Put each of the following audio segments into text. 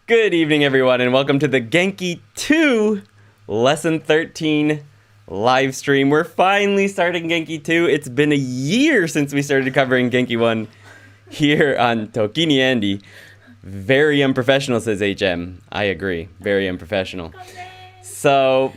Good evening, everyone, and welcome to the Genki 2 Lesson 13 live stream. We're finally starting Genki 2. It's been a year since we started covering Genki 1 here on ToKini Andy. Very unprofessional, says HM. I agree. Very unprofessional. So,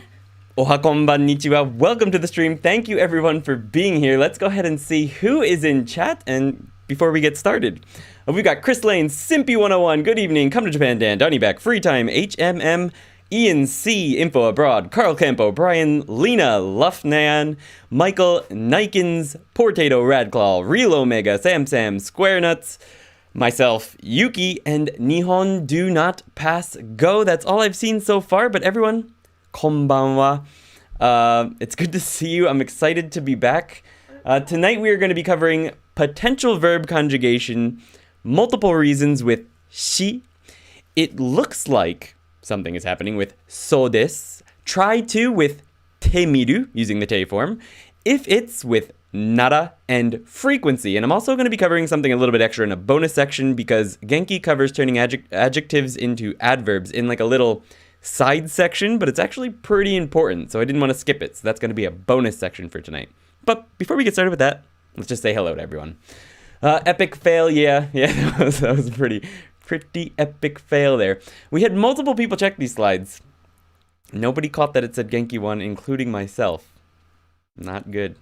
oha konbannichiwa. Welcome to the stream. Thank you, everyone, for being here. Let's go ahead and see who is in chat and before we get started. We've got Chris Lane, Simpy101, good evening, Come to Japan Dan, Donnie Back, Free Time, HMM, Ian C, Info Abroad, Carl Campo, Brian, Lena, Luffnan, Michael, Nikens, Portato, Radclaw, Real Omega, Sam, Square Nuts, myself, Yuki, and Nihon Do Not Pass Go. That's all I've seen so far, but everyone, konbanwa. It's good to see you. I'm excited to be back. Tonight we are going to be covering potential verb conjugation, multiple reasons with shi. It looks like something is happening with so des. Try to with te miru, using the te form, if it's with nara and frequency. And I'm also going to be covering something a little bit extra in a bonus section because Genki covers turning adjectives into adverbs in like a little side section, but it's actually pretty important, so I didn't want to skip it. So that's going to be a bonus section for tonight. But before we get started with that, let's just say hello to everyone. Epic fail, yeah, that was a pretty epic fail there. We had multiple people check these slides. Nobody caught that it said Genki 1, including myself. Not good.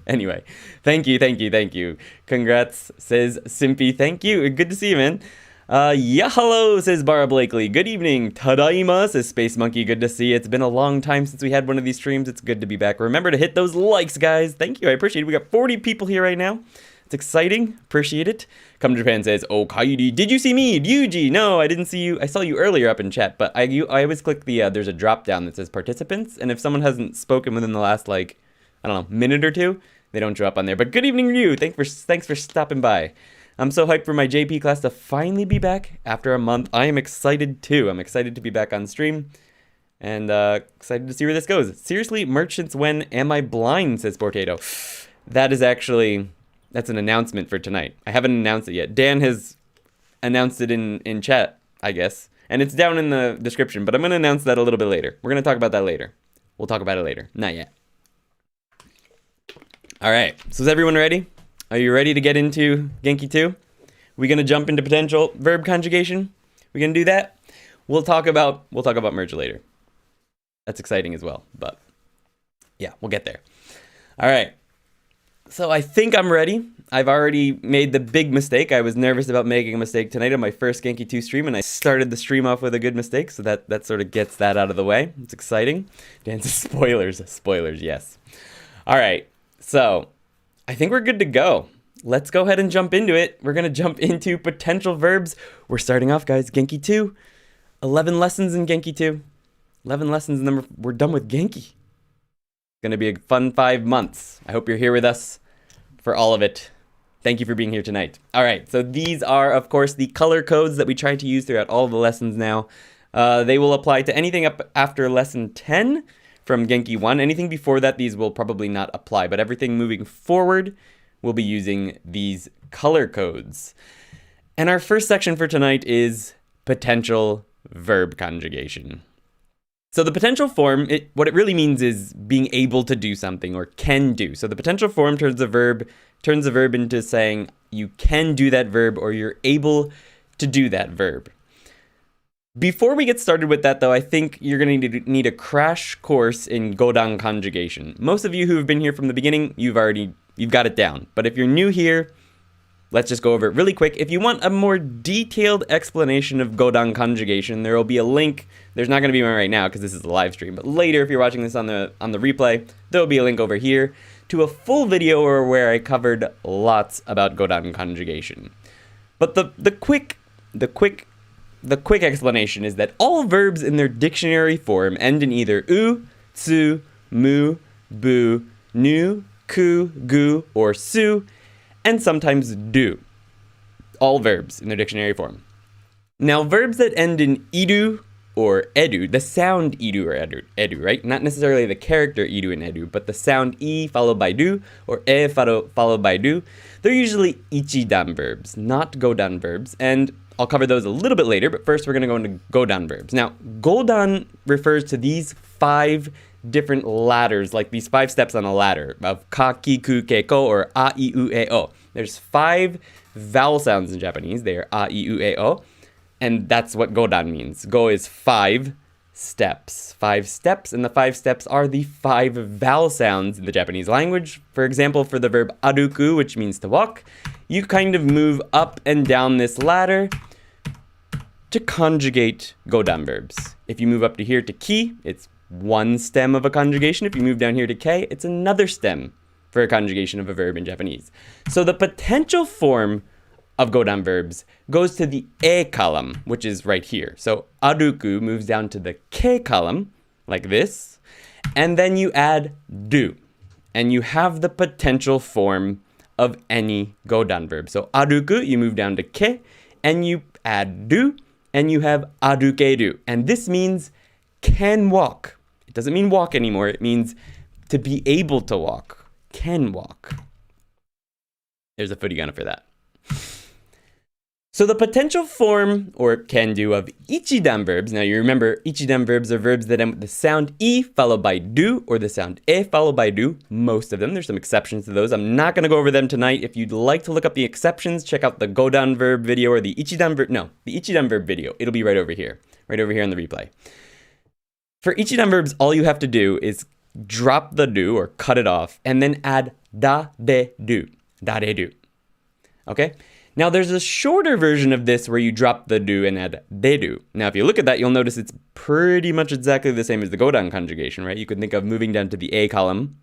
Anyway, thank you. Congrats, says Simpy. Thank you. Good to see you, man. Yeah, hello, says Bara Blakely. Good evening. Tadaima, says Space Monkey. Good to see you. It's been a long time since we had one of these streams. It's good to be back. Remember to hit those likes, guys. Thank you. I appreciate it. We got 40 people here right now. It's exciting. Appreciate it. Come to Japan says, oh, Kairi, did you see me? Ryuji, no, I didn't see you. I saw you earlier up in chat, but I always click the, there's a drop down that says participants. And if someone hasn't spoken within the last, like, I don't know, minute or two, they don't show up on there. But good evening, Ryu. Thanks for stopping by. I'm so hyped for my JP class to finally be back after a month. I am excited too. I'm excited to be back on stream and excited to see where this goes. Seriously, merchants, when am I blind, says Portato. That's an announcement for tonight. I haven't announced it yet. Dan has announced it in chat, I guess. And it's down in the description, but I'm going to announce that a little bit later. We're going to talk about that later. We'll talk about it later. Not yet. All right. So is everyone ready? Are you ready to get into Genki 2? We going to jump into potential verb conjugation? We going to do that? We'll talk about merge later. That's exciting as well, but yeah, we'll get there. All right. So I think I'm ready. I've already made the big mistake. I was nervous about making a mistake tonight on my first Genki 2 stream, and I started the stream off with a good mistake, so that sort of gets that out of the way. It's exciting. Dan says spoilers. Spoilers, yes. All right. So I think we're good to go. Let's go ahead and jump into it. We're going to jump into potential verbs. We're starting off, guys, Genki 2. 11 lessons in Genki 2. 11 lessons, and then we're done with Genki. It's going to be a fun 5 months. I hope you're here with us for all of it. Thank you for being here tonight. All right, so these are, of course, the color codes that we try to use throughout all of the lessons now. They will apply to anything up after lesson 10 from Genki 1. Anything before that, these will probably not apply, but everything moving forward will be using these color codes. And our first section for tonight is potential verb conjugation. So the potential form, what it really means is being able to do something or can do. So the potential form turns the verb into saying you can do that verb or you're able to do that verb. Before we get started with that, though, I think you're going to need a crash course in Godan conjugation. Most of you who have been here from the beginning, you've got it down. But if you're new here, let's just go over it really quick. If you want a more detailed explanation of Godan conjugation, there will be a link. There's not going to be one right now because this is a live stream, but later if you're watching this on the replay, there will be a link over here to a full video where I covered lots about Godan conjugation. But the quick explanation is that all verbs in their dictionary form end in either u, tsu, mu, bu, nu, ku, gu, or su, and sometimes do. All verbs in their dictionary form. Now, verbs that end in idu or edu, the sound idu or edu, right? Not necessarily the character idu and edu, but the sound I followed by do or followed by do. They're usually ichidan verbs, not godan verbs, and I'll cover those a little bit later, but first we're going to go into godan verbs. Now, godan refers to these 5 different ladders, like these 5 steps on a ladder of ka, ki, ku, ke, ko, or a, I, u, e, o. There's 5 vowel sounds in Japanese. They are a, I, u, e, o. And that's what godan means. Go is 5 steps. 5 steps, and the 5 steps are the 5 vowel sounds in the Japanese language. For example, for the verb aruku, which means to walk, you kind of move up and down this ladder to conjugate godan verbs. If you move up to here to ki, it's one stem of a conjugation. If you move down here to ke, it's another stem for a conjugation of a verb in Japanese. So the potential form of godan verbs goes to the e column, which is right here. So aruku moves down to the ke column, like this, and then you add do, and you have the potential form of any godan verb. So aruku, you move down to ke, and you add do, and you have arukeru. And this means can walk. It doesn't mean walk anymore. It means to be able to walk. Can walk. There's a furigana for that. So the potential form, or can do, of ichidan verbs, now you remember ichidan verbs are verbs that end with the sound I followed by do, or the sound e followed by do, most of them. There's some exceptions to those. I'm not going to go over them tonight. If you'd like to look up the exceptions, check out the godan verb video or the ichidan verb video. It'll be right over here on the replay. For ichidan verbs, all you have to do is drop the do, or cut it off, and then add da, de, do. Da, de, do. Okay? Now, there's a shorter version of this where you drop the do and add de do. Now, if you look at that, you'll notice it's pretty much exactly the same as the godan conjugation, right? You could think of moving down to the a column,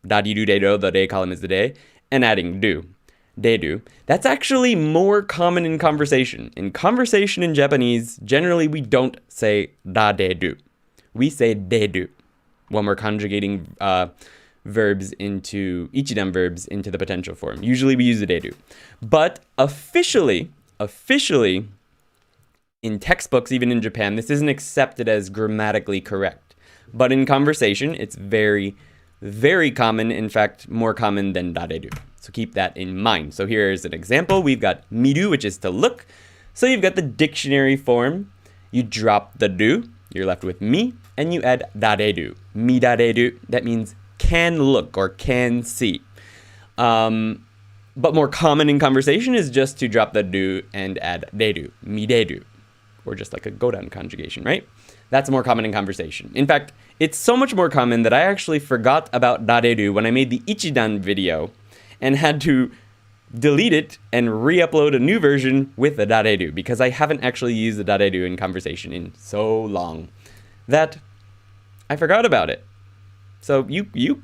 da, di, do, de, do, the de column is the de, and adding do, de do. That's actually more common in conversation. In conversation in Japanese, generally we don't say da, de, do. We say de do when we're conjugating verbs into ichidan verbs into the potential form. Usually we use the de do. But officially, in textbooks, even in Japan, this isn't accepted as grammatically correct. But in conversation, it's very, very common. In fact, more common than da de do. So keep that in mind. So here's an example. We've got miru, which is to look. So you've got the dictionary form. You drop the do. You're left with mi, and you add da de do. Mi da de do. That means can look or can see. But more common in conversation is just to drop the do and add de do, mi de do, or just like a godan conjugation, right? That's more common in conversation. In fact, it's so much more common that I actually forgot about da de do when I made the ichidan video and had to delete it and re-upload a new version with the da de do, because I haven't actually used the da de do in conversation in so long that I forgot about it. So you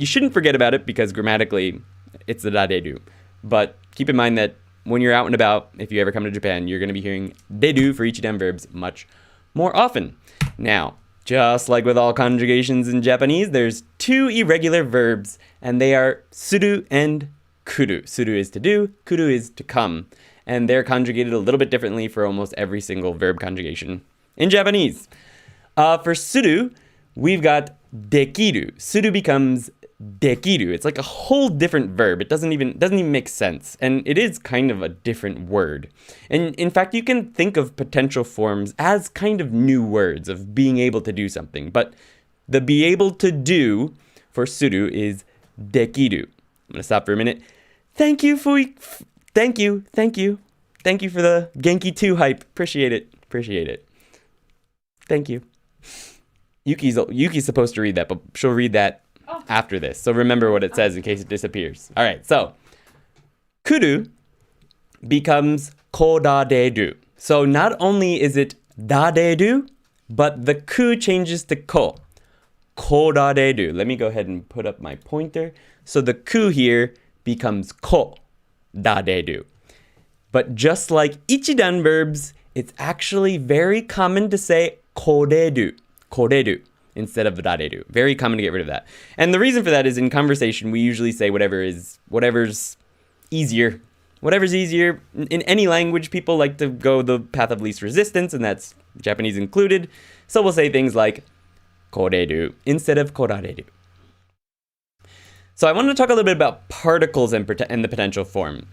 shouldn't forget about it, because grammatically it's the da de do. But keep in mind that when you're out and about, if you ever come to Japan, you're going to be hearing de do for ichidan verbs much more often. Now, just like with all conjugations in Japanese, there's 2 irregular verbs, and they are suru and kuru. Suru is to do, kuru is to come. And they're conjugated a little bit differently for almost every single verb conjugation in Japanese. For suru, we've got dekiru. Suru becomes dekiru. It's like a whole different verb. It doesn't even make sense. And it is kind of a different word. And in fact, you can think of potential forms as kind of new words of being able to do something. But the be able to do for suru is dekiru. I'm going to stop for a minute. Thank you for the Genki 2 hype. Appreciate it. Thank you. Yuki's supposed to read that, but she'll read that after this. So remember what it says in case it disappears. All right, so kuru becomes ko da de do. So not only is it da de do, but the ku changes to ko. Ko da de do. Let me go ahead and put up my pointer. So the ku here becomes ko da de do. But just like ichidan verbs, it's actually very common to say koreru instead of da de do. Very common to get rid of that. And the reason for that is in conversation, we usually say whatever's easier. Whatever's easier. In any language, people like to go the path of least resistance, and that's Japanese included. So we'll say things like koreru instead of korareru. So I wanted to talk a little bit about particles and the potential form.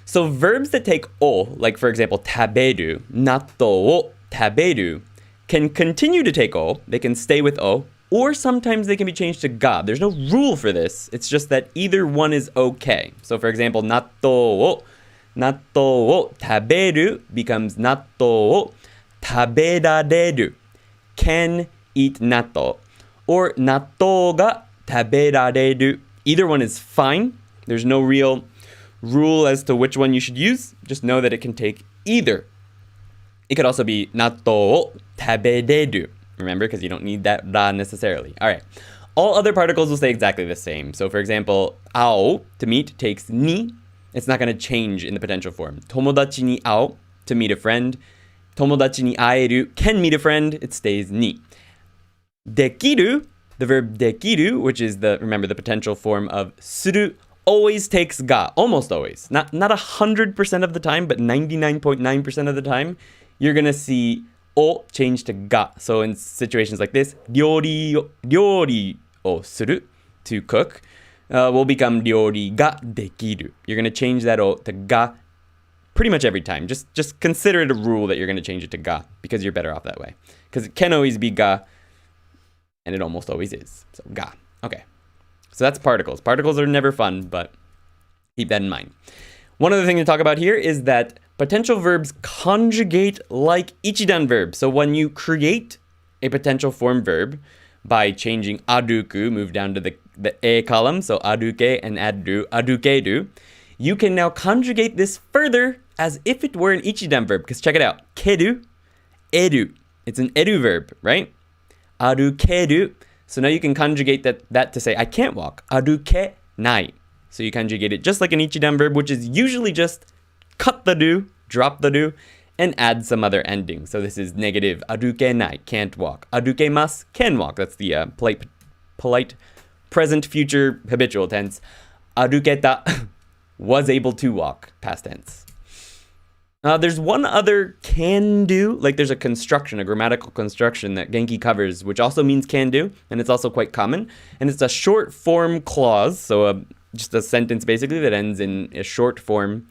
So verbs that take o, like for example, 食べる, 納豆を食べる, can continue to take o, they can stay with o, or sometimes they can be changed to ga. There's no rule for this. It's just that either one is okay. So for example, 納豆を食べる becomes 納豆を食べられる can eat 納豆 or 納豆が食べられる. Either one is fine. There's no real rule as to which one you should use. Just know that it can take either. It could also be 納豆を食べれる. Remember, because you don't need that ra necessarily. All right. All other particles will stay exactly the same. So for example, 会う to meet takes ni. It's not going to change in the potential form. 友達に会う to meet a friend. 友達に会える can meet a friend. It stays ni. できる the verb できる which is remember the potential form of する always takes ga. Almost always. Not 100% of the time, but 99.9% of the time, you're going to see o change to ga. So in situations like this, 料理をする to cook will become 料理ができる. You're going to change that o to ga pretty much every time. Just consider it a rule that you're going to change it to ga because you're better off that way. Because it can always be ga, and it almost always is. So ga. Okay. So that's particles. Particles are never fun, but keep that in mind. One other thing to talk about here is that potential verbs conjugate like ichidan verbs. So when you create a potential form verb by changing aruku, move down to the A column, so aruke and arukeru, you can now conjugate this further as if it were an ichidan verb. Because check it out. Keru, eru. It's an eru verb, right? Arukeru. So now you can conjugate that to say, I can't walk. Aruke nai. So you conjugate it just like an ichidan verb, which is usually just cut the do, drop the do, and add some other ending. So this is negative. Aruke nai, can't walk. Arukemas, can walk. That's the polite present, future, habitual tense. Aruketa, was able to walk, past tense. There's one other can do, like there's a construction, a grammatical construction that Genki covers, which also means can do, and it's also quite common. And it's a short form clause, so just a sentence basically that ends in a short form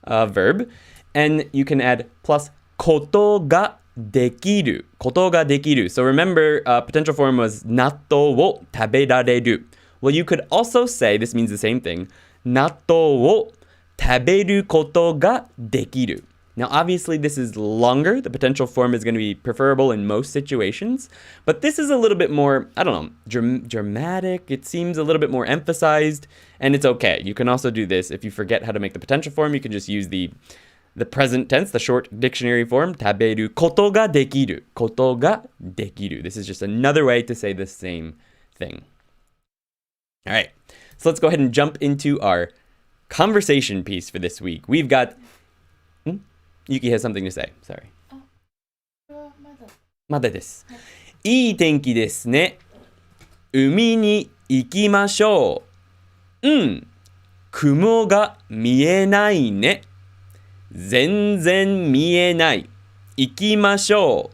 verb. And you can add plus ことができる. ことができる. So remember, potential form was 納豆を食べられる. Well, you could also say, this means the same thing, 納豆を食べることができる. Now, obviously, this is longer. The potential form is going to be preferable in most situations. But this is a little bit more, I don't know, dramatic. It seems a little bit more emphasized. And it's okay. You can also do this. If you forget how to make the potential form, you can just use the present tense, the short dictionary form. 食べることができる. ことができる. This is just another way to say the same thing. All right. So let's go ahead and jump into our conversation piece for this week. We've got... Yuki has something to say. Sorry. まだです。いい天気ですね。海に行きましょう。雲が見えないね。全然見えない。行きましょ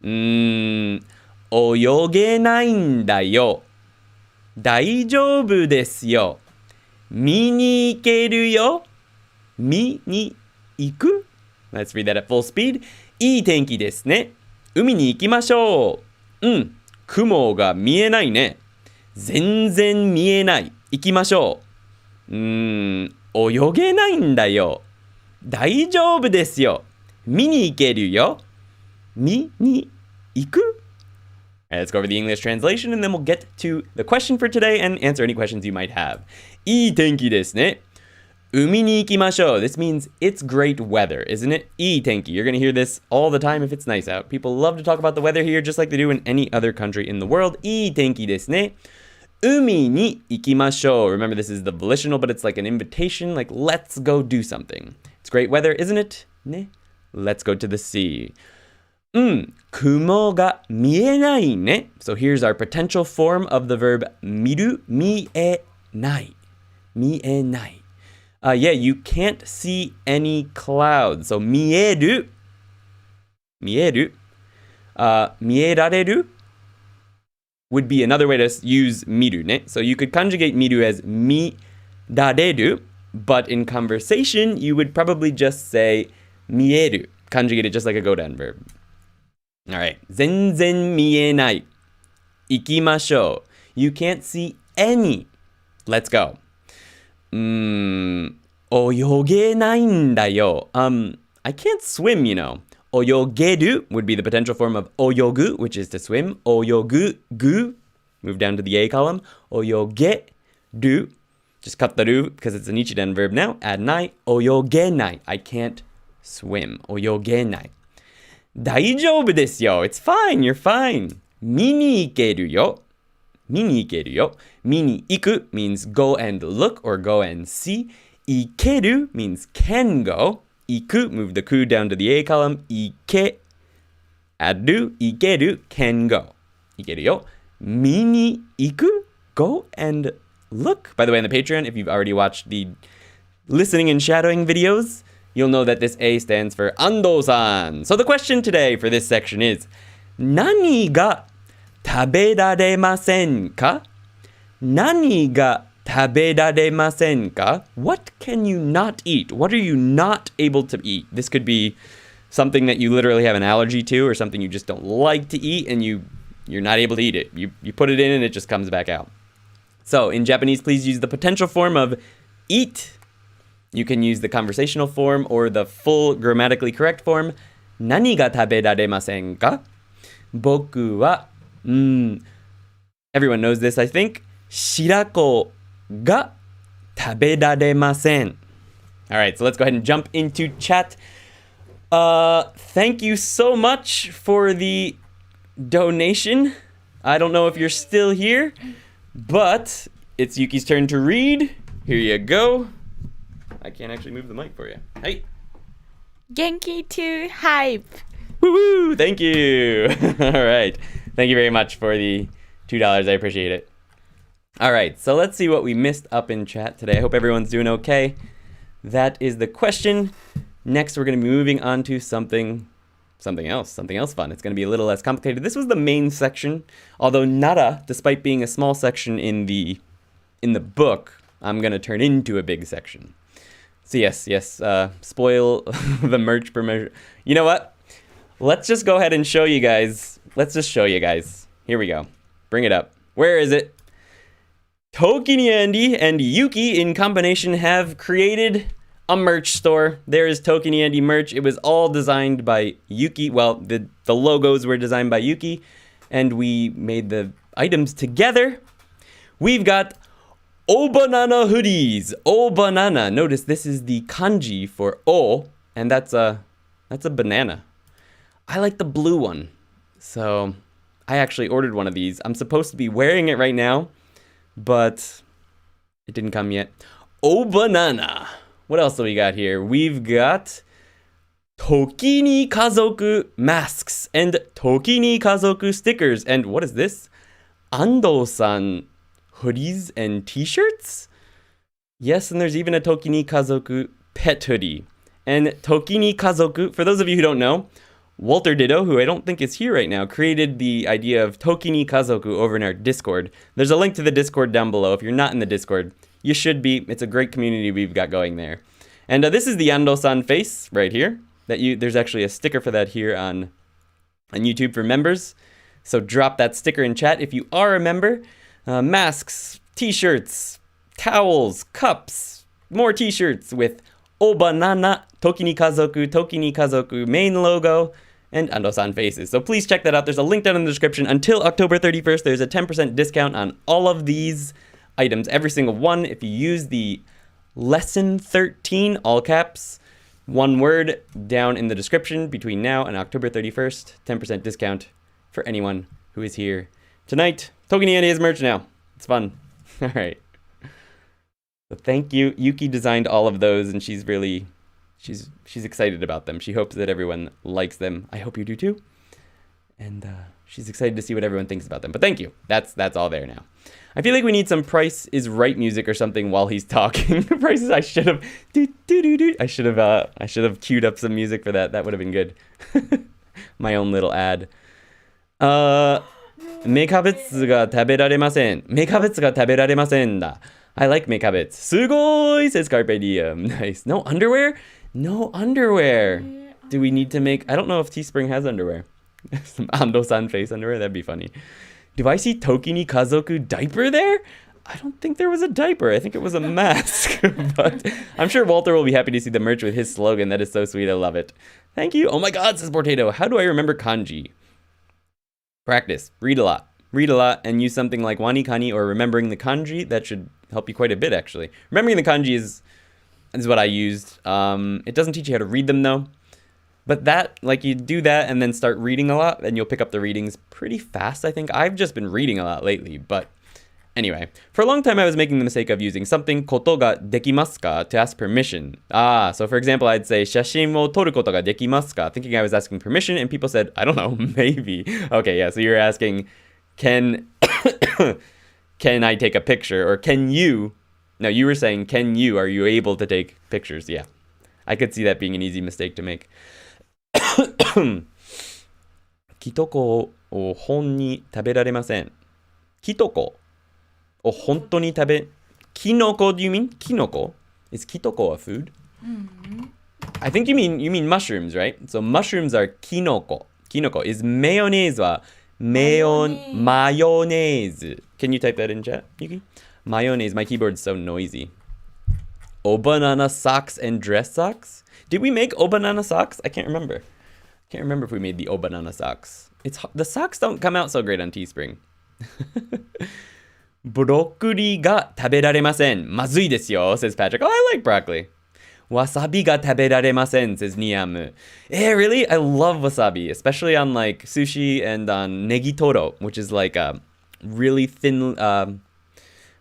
う。泳げないんだよ。大丈夫ですよ。見に行けるよ。見に行く? Let's read that at full speed. いい天気ですね。海に行きましょう。雲が見えないね。全然見えない。行きましょう。泳げないんだよ。大丈夫ですよ。見に行けるよ。見に行く? Alright, let's go over the English translation and then we'll get to the question for today and answer any questions you might have. いい天気ですね。海に行きましょう. This means it's great weather, isn't it? いい天気. You're going to hear this all the time if it's nice out. People love to talk about the weather here just like they do in any other country in the world. いい天気ですね。海に行きましょう. Remember, this is the volitional, but it's like an invitation, like let's go do something. It's great weather, isn't it? ね. Let's go to the sea. 雲が見えないね. So here's our potential form of the verb 見る、見えない。見えない. Yeah, you can't see any clouds. So 見える、見える、見えられる would be another way to use 見るね. So you could conjugate 見る as 見られる But in conversation, you would probably just say 見える, conjugated just like a go-down verb. Alright. 全然見えない. 行きましょう. You can't see any. Let's go. 泳げないんだよ. I can't swim, you know. 泳げる would be the potential form of 泳ぐ, which is to swim. 泳ぐ, gu. Move down to the A column. 泳げる. Just cut the ru because it's an ichidan verb now. Add nai. 泳げない. I can't swim. 泳げない. 大丈夫ですよ. It's fine. You're fine. 見に行けるよ. 見に行けるよ. 見に行く means go and look or go and see. 行ける means can go. 行く, move the ku down to the A column. 行け add do. 行ける can go. 行けるよ. 見に行く go and look. By the way, on the Patreon, if you've already watched the listening and shadowing videos, you'll know that this A stands for Ando-san. So the question today for this section is, 何が食べられませんか? 何が食べられませんか? What can you not eat? What are you not able to eat? This could be something that you literally have an allergy to or something you just don't like to eat and you're not able to eat it. You put it in and it just comes back out. So in Japanese, please use the potential form of eat. You can use the conversational form or the full grammatically correct form. 何が食べられませんか? 僕は、everyone knows this, I think. 白子が食べられません. All right, so let's go ahead and jump into chat. Thank you so much for the donation. I don't know if you're still here, but it's Yuki's turn to read. Here you go. I can't actually move the mic for you. Hey. Genki 2 hype. Woo-woo! Thank you. All right. Thank you very much for the $2. I appreciate it. All right. So let's see what we missed up in chat today. I hope everyone's doing okay. That is the question. Next, we're going to be moving on to something else fun. It's going to be a little less complicated. This was the main section, although nara, despite being a small section in the book, I'm going to turn into a big section. So yes, spoil the merch promotion. You know what? Let's just go ahead and show you guys. Let's just show you guys. Here we go. Bring it up. Where is it? ToKini and Yuki in combination have created a merch store. There is ToKini merch. It was all designed by Yuki. Well, the logos were designed by Yuki, and we made the items together. We've got O banana hoodies. O banana. Notice this is the kanji for O, and that's a banana. I like the blue one. So I actually ordered one of these. I'm supposed to be wearing it right now, but it didn't come yet. O banana. What else do we got here? We've got ToKini kazoku masks and ToKini kazoku stickers. And what is this? Ando-san hoodies and t-shirts? Yes, and there's even a ToKini kazoku pet hoodie. And ToKini kazoku, for those of you who don't know, Walter Ditto, who I don't think is here right now, created the idea of ToKini kazoku over in our Discord. There's a link to the Discord down below. If you're not in the Discord, you should be. It's a great community we've got going there. And this is the Ando-san face right here. There's actually a sticker for that here on YouTube for members. So drop that sticker in chat if you are a member. Masks, t-shirts, towels, cups, more t-shirts with O banana, ToKini kazoku main logo, and Ando-san faces. So please check that out. There's a link down in the description. Until October 31st, there's a 10% discount on all of these items, every single one. If you use the lesson 13, all caps, one word, down in the description between now and October 31st, 10% discount for anyone who is here tonight. ToKini has merch now. It's fun. All right. So thank you. Yuki designed all of those, and she's excited about them. She hopes that everyone likes them. I hope you do too. And she's excited to see what everyone thinks about them. But thank you. That's all there now. I feel like we need some Price is Right music or something while he's talking. Prices. I should have. I should have queued up some music for that. That would have been good. My own little ad. 芽キャベツが食べられません。芽キャベツが食べられませんだ。I like mekabets. Sugoi, says Carpe Diem. Nice. No underwear? No underwear. Do we need to make... I don't know if Teespring has underwear. Some Ando-san face underwear. That'd be funny. Do I see ToKini Kazoku diaper there? I don't think there was a diaper. I think it was a mask. But I'm sure Walter will be happy to see the merch with his slogan. That is so sweet. I love it. Thank you. Oh my God, says Portato. How do I remember kanji? Practice. Read a lot. Read a lot and use something like wani kani or remembering the kanji. That should help you quite a bit, actually. Remembering the kanji is what I used. It doesn't teach you how to read them, though. But that, like, you do that and then start reading a lot, and you'll pick up the readings pretty fast, I think. I've just been reading a lot lately, but anyway. For a long time, I was making the mistake of using something, koto ga dekimasu ka, to ask permission. So for example, I'd say, shashin wo toru koto ga dekimasu ka, thinking I was asking permission, and people said, I don't know, maybe. Okay, yeah, so you're asking, can I take a picture, or can you... No, you were saying, are you able to take pictures? Yeah. I could see that being an easy mistake to make. Kitoko o hon ni taberaremasen. Kitoko o honto ni tabe... Kinoko, do you mean? Kinoko? Is kitoko a food? I think you mean mushrooms, right? So mushrooms are kinoko. Kinoko. Is mayonnaise wa mayonnaise. Can you type that in chat, Yuki? Mayonnaise. My keyboard's so noisy. O-banana socks and dress socks? Did we make O-banana socks? I can't remember. Can't remember if we made the O-banana socks. The socks don't come out so great on Teespring. Broccoli ga taberaremasen. Mazui desu yo, says Patrick. Oh, I like broccoli. Wasabi ga taberaremasen, says Niamu. Really? I love wasabi, especially on like sushi and on negitoro, which is like a really thin,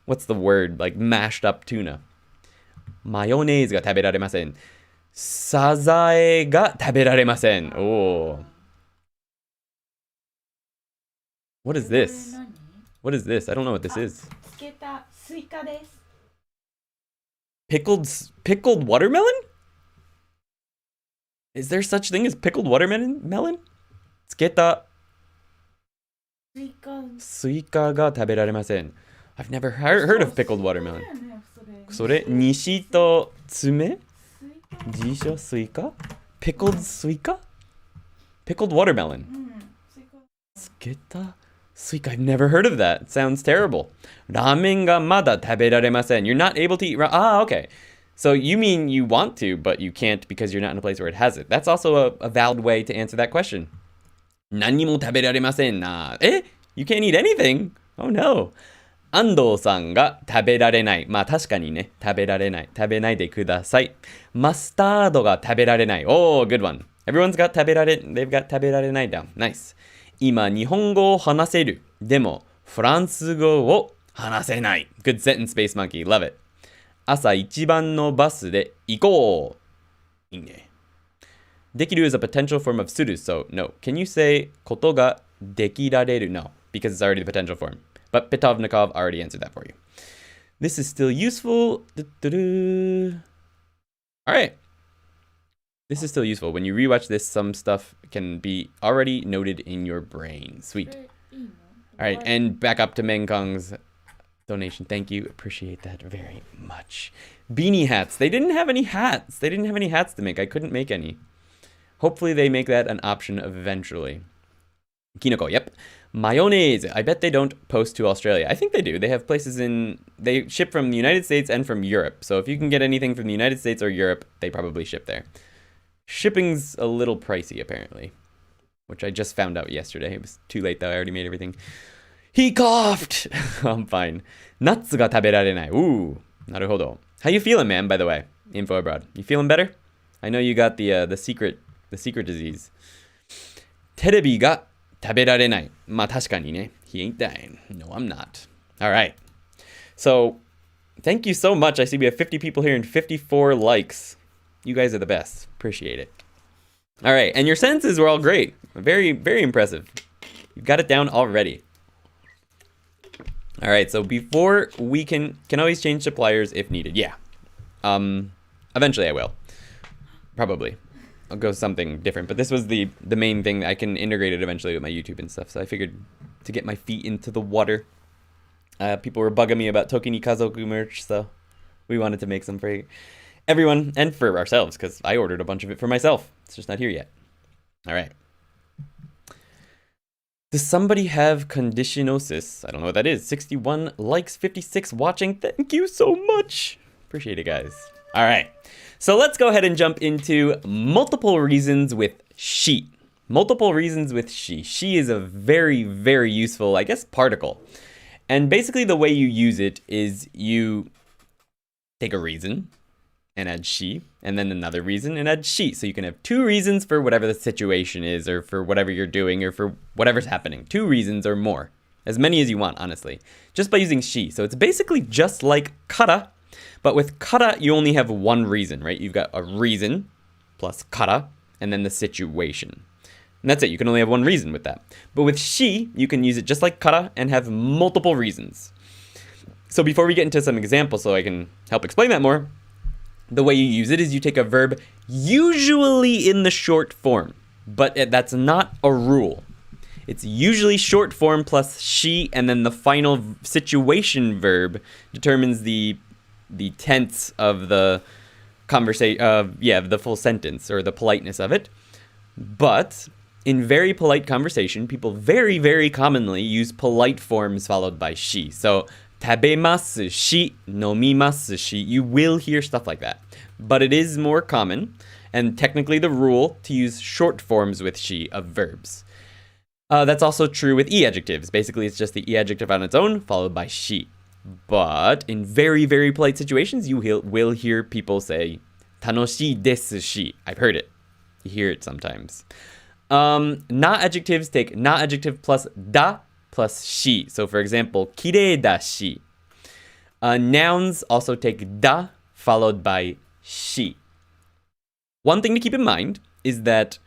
what's the word? Like mashed up tuna. Mayonnaise ga taberaremasen. Sazae ga taberaremasen. Oh. What is this? What is this? I don't know what this is. Pickled watermelon? Is there such thing as pickled watermelon? Tsuketa suika ga taberaremasen. I've never heard of pickled watermelon. Sore nishi to tsume? Jisho suika? Pickled suika? Pickled watermelon. Tsuketa suika. I've never heard of that. It sounds terrible. Ramen ga mada taberaremasen. You're not able to eat okay. So you mean you want to, but you can't because you're not in a place where it has it. That's also a valid way to answer that question. Nani mo taberaremasen na. You can't eat anything? Oh no. Ando-san ga taberarenai. まあ確かにね、食べられない。食べないでください。マスタードが食べられない。Oh, good one. Everyone's got they've got 食べられない down. Nice. 今、日本語を話せる。でも、フランス語を話せない。Good sentence, Space Monkey. Love it. 朝一番のバスで行こう。いいね。できる is a potential form of する, so no. Can you say ことができられる? No, because it's already the potential form. But Pitovnikov already answered that for you. This is still useful. All right. This is still useful. When you rewatch this, some stuff can be already noted in your brain. Sweet. All right, and back up to Mengkong's donation. Thank you. Appreciate that very much. Beanie hats. They didn't have any hats. They didn't have any hats to make. I couldn't make any. Hopefully they make that an option eventually. Kinoko, yep. Mayonnaise. I bet they don't post to Australia. I think they do. They have places they ship from the United States and from Europe. So if you can get anything from the United States or Europe, they probably ship there. Shipping's a little pricey, apparently. Which I just found out yesterday. It was too late, though. I already made everything. He coughed! I'm fine. Nuts ga taberarenai. Ooh, naruhodo. How you feeling, man, by the way? Info abroad. You feeling better? I know you got the secret disease. Terebi ga taberarenai. Ma tashikani ne. He ain't dying. No, I'm not. All right. So, thank you so much. I see we have 50 people here and 54 likes. You guys are the best. Appreciate it. All right, and your sentences were all great. Very, very impressive. You got it down already. All right, so before we can always change suppliers if needed. Yeah. Eventually I will. Probably. I'll go something different, but this was the main thing. I can integrate it eventually with my YouTube and stuff, so I figured to get my feet into the water. People were bugging me about ToKini Kazoku merch, so we wanted to make some for everyone and for ourselves because I ordered a bunch of it for myself. It's just not here yet. All right. Does somebody have conditionosis? I don't know what that is. 61 likes, 56 watching. Thank you so much. Appreciate it, guys. All right. So let's go ahead and jump into multiple reasons with she. Multiple reasons with she. She is a very, very useful, I guess, particle. And basically the way you use it is you take a reason and add she, and then another reason and add she. So you can have two reasons for whatever the situation is, or for whatever you're doing, or for whatever's happening. Two reasons or more. As many as you want, honestly. Just by using she. So it's basically just like kara, but with kara, you only have one reason, right? You've got a reason plus kara, and then the situation. And that's it. You can only have one reason with that. But with she, you can use it just like kara and have multiple reasons. So before we get into some examples so I can help explain that more, the way you use it is you take a verb usually in the short form, but that's not a rule. It's usually short form plus she, and then the final situation verb determines the tense of the conversation, the full sentence or the politeness of it. But in very polite conversation, people very, very commonly use polite forms followed by she. So, tabemasu shi, nomimasu shi. You will hear stuff like that. But it is more common, and technically the rule, to use short forms with she of verbs. That's also true with e-adjectives. Basically, it's just the e-adjective on its own, followed by she. But in very, very polite situations, you will hear people say, tanoshii desu shi. I've heard it. You hear it sometimes. Na adjectives take na adjective plus da plus shi. So for example, kirei da shi. Nouns also take da followed by shi. One thing to keep in mind is that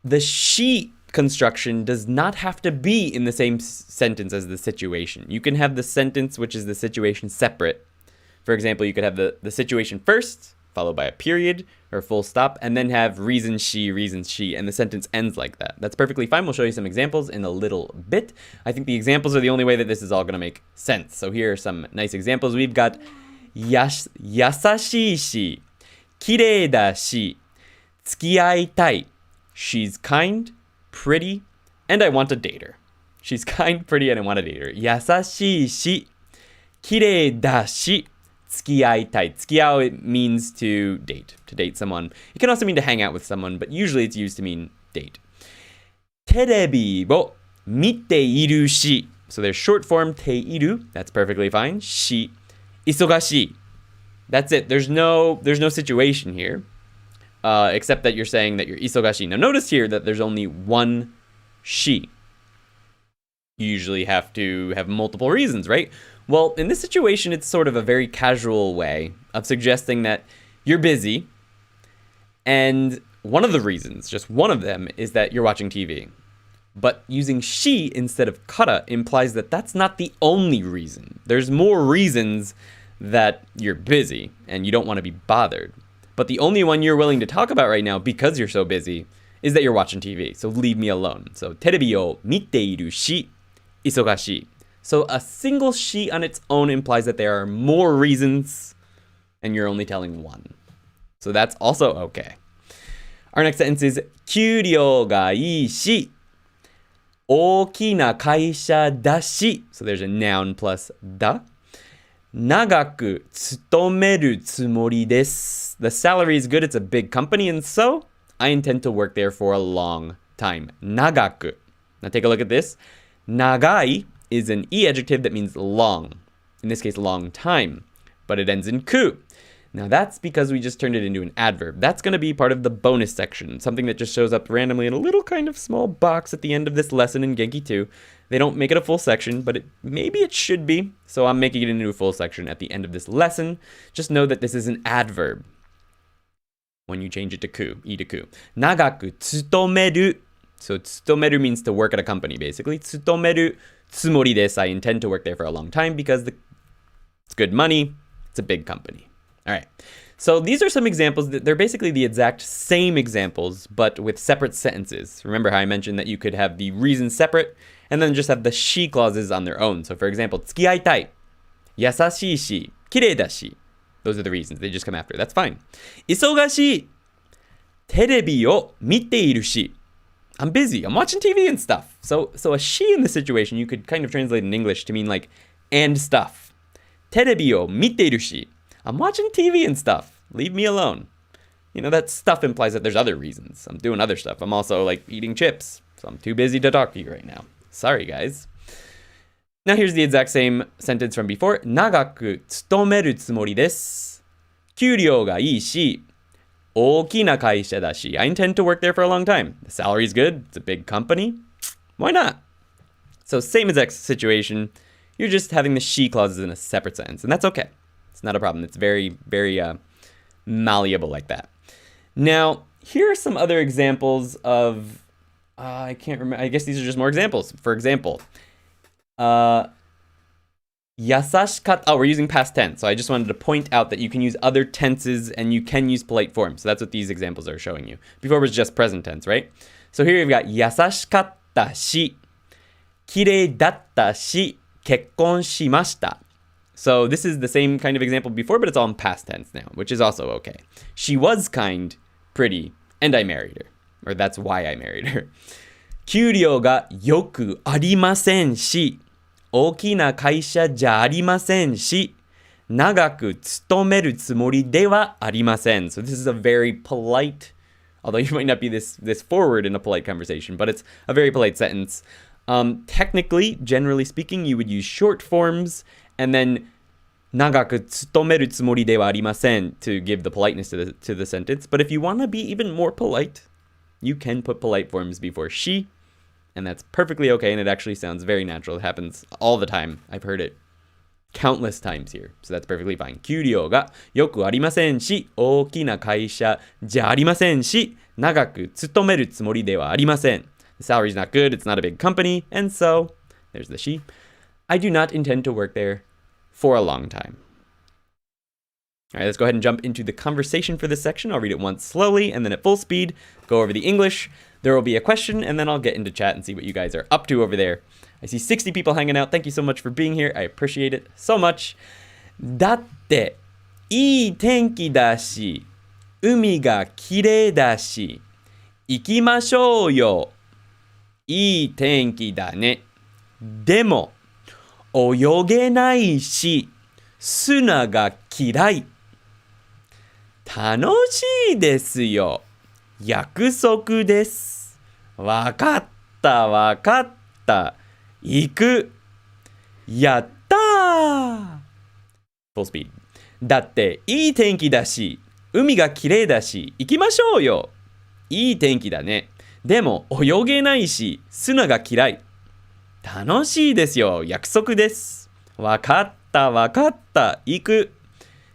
the she construction does not have to be in the same sentence as the situation. You can have the sentence, which is the situation, separate. For example, you could have the situation first, followed by a period or a full stop, and then have reasons she, and the sentence ends like that. That's perfectly fine. We'll show you some examples in a little bit. I think the examples are the only way that this is all going to make sense. So here are some nice examples. We've got yasashii shi, kirei da shi, tsukiaitai. She's kind, pretty, and I want to date her. She's kind, pretty, and I want to date her. Yasashii shi, kirei da shi, tsukiaitai. Tsukiao, it means to date someone. It can also mean to hang out with someone, but usually it's used to mean date. Terebi wo mite iru shi. So there's short form teiru. That's perfectly fine. Shi. Isogashii. That's it. There's no situation here. Except that you're saying that you're isogashii. Now notice here that there's only one she. You usually have to have multiple reasons, right? Well, in this situation, it's sort of a very casual way of suggesting that you're busy. And one of the reasons, just one of them, is that you're watching TV. But using she instead of kara implies that that's not the only reason. There's more reasons that you're busy and you don't want to be bothered. But the only one you're willing to talk about right now because you're so busy is that you're watching TV. So leave me alone. So terebi o mite iru shi, isogashii. So a single she on its own implies that there are more reasons and you're only telling one. So that's also okay. Our next sentence is kyūryō ga ii shi, ōki na kaisha da shi. So there's a noun plus da. Nagaku tsutomeru tsumori desu. The salary is good, it's a big company, and so I intend to work there for a long time. Nagaku. Now take a look at this. Nagai is an e-adjective that means long. In this case, long time. But it ends in ku. Now that's because we just turned it into an adverb. That's going to be part of the bonus section, something that just shows up randomly in a little kind of small box at the end of this lesson in Genki 2. They don't make it a full section, but maybe it should be. So I'm making it into a full section at the end of this lesson. Just know that this is an adverb when you change it to ku, e to ku. Nagaku tsutomeru. So tsutomeru means to work at a company, basically. Tsutomeru tsumori desu. I intend to work there for a long time because it's good money. It's a big company. All right. So these are some examples. They're basically the exact same examples, but with separate sentences. Remember how I mentioned that you could have the reason separate and then just have the she clauses on their own. So for example, 付き合いたい, 優しいし, 綺麗だし. Those are the reasons. They just come after. That's fine. 忙しい, テレビを見ているし. I'm busy. I'm watching TV and stuff. So a she in this situation, you could kind of translate in English to mean like, and stuff. テレビを見ているし. I'm watching TV and stuff. Leave me alone. You know, that stuff implies that there's other reasons. I'm doing other stuff. I'm also like eating chips. So I'm too busy to talk to you right now. Sorry, guys. Now here's the exact same sentence from before. 長く勤めるつもりです. 給料がいいし、大きな会社だし. I intend to work there for a long time. The salary's good. It's a big company. Why not? So same exact situation. You're just having the she clauses in a separate sentence. And that's okay. It's not a problem. It's very, very malleable like that. Now, here are some other examples of, I can't remember. I guess these are just more examples. For example, 優しかった. Oh, we're using past tense. So I just wanted to point out that you can use other tenses and you can use polite forms. So that's what these examples are showing you. Before it was just present tense, right? So here you've got 優しかったし、綺麗だったし、結婚しました. So this is the same kind of example before, but it's all in past tense now, which is also okay. She was kind, pretty, and I married her. Or that's why I married her. 給料がよくありませんし、大きな会社じゃありませんし、長く勤めるつもりではありません. So this is a very polite, although you might not be this forward in a polite conversation, but it's a very polite sentence. Technically, generally speaking, you would use short forms and then 長く勤めるつもりではありません to give the politeness to the sentence. But if you want to be even more polite, you can put polite forms before she, and that's perfectly okay, and it actually sounds very natural. It happens all the time. I've heard it countless times here, so that's perfectly fine. 給料がよくありませんし、大きな会社じゃありませんし、長く勤めるつもりではありません. The salary's not good, it's not a big company, and so, there's the she. I do not intend to work there for a long time. All right, let's go ahead and jump into the conversation for this section. I'll read it once slowly and then at full speed, go over the English. There will be a question and then I'll get into chat and see what you guys are up to over there. I see 60 people hanging out. Thank you so much for being here. I appreciate it so much. だっていい天気だし、海が綺麗だし、行きましょうよ。いい天気だね。でも泳げないし、砂が嫌い。楽しいですよ。約束です。わかった、わかった。行く。やったー。Full speed. だっていい天気だし、海が綺麗だし、行きましょうよ。いい天気だね。でも泳げないし、砂が嫌い。楽しいですよ。約束です。わかった、わかった。行く。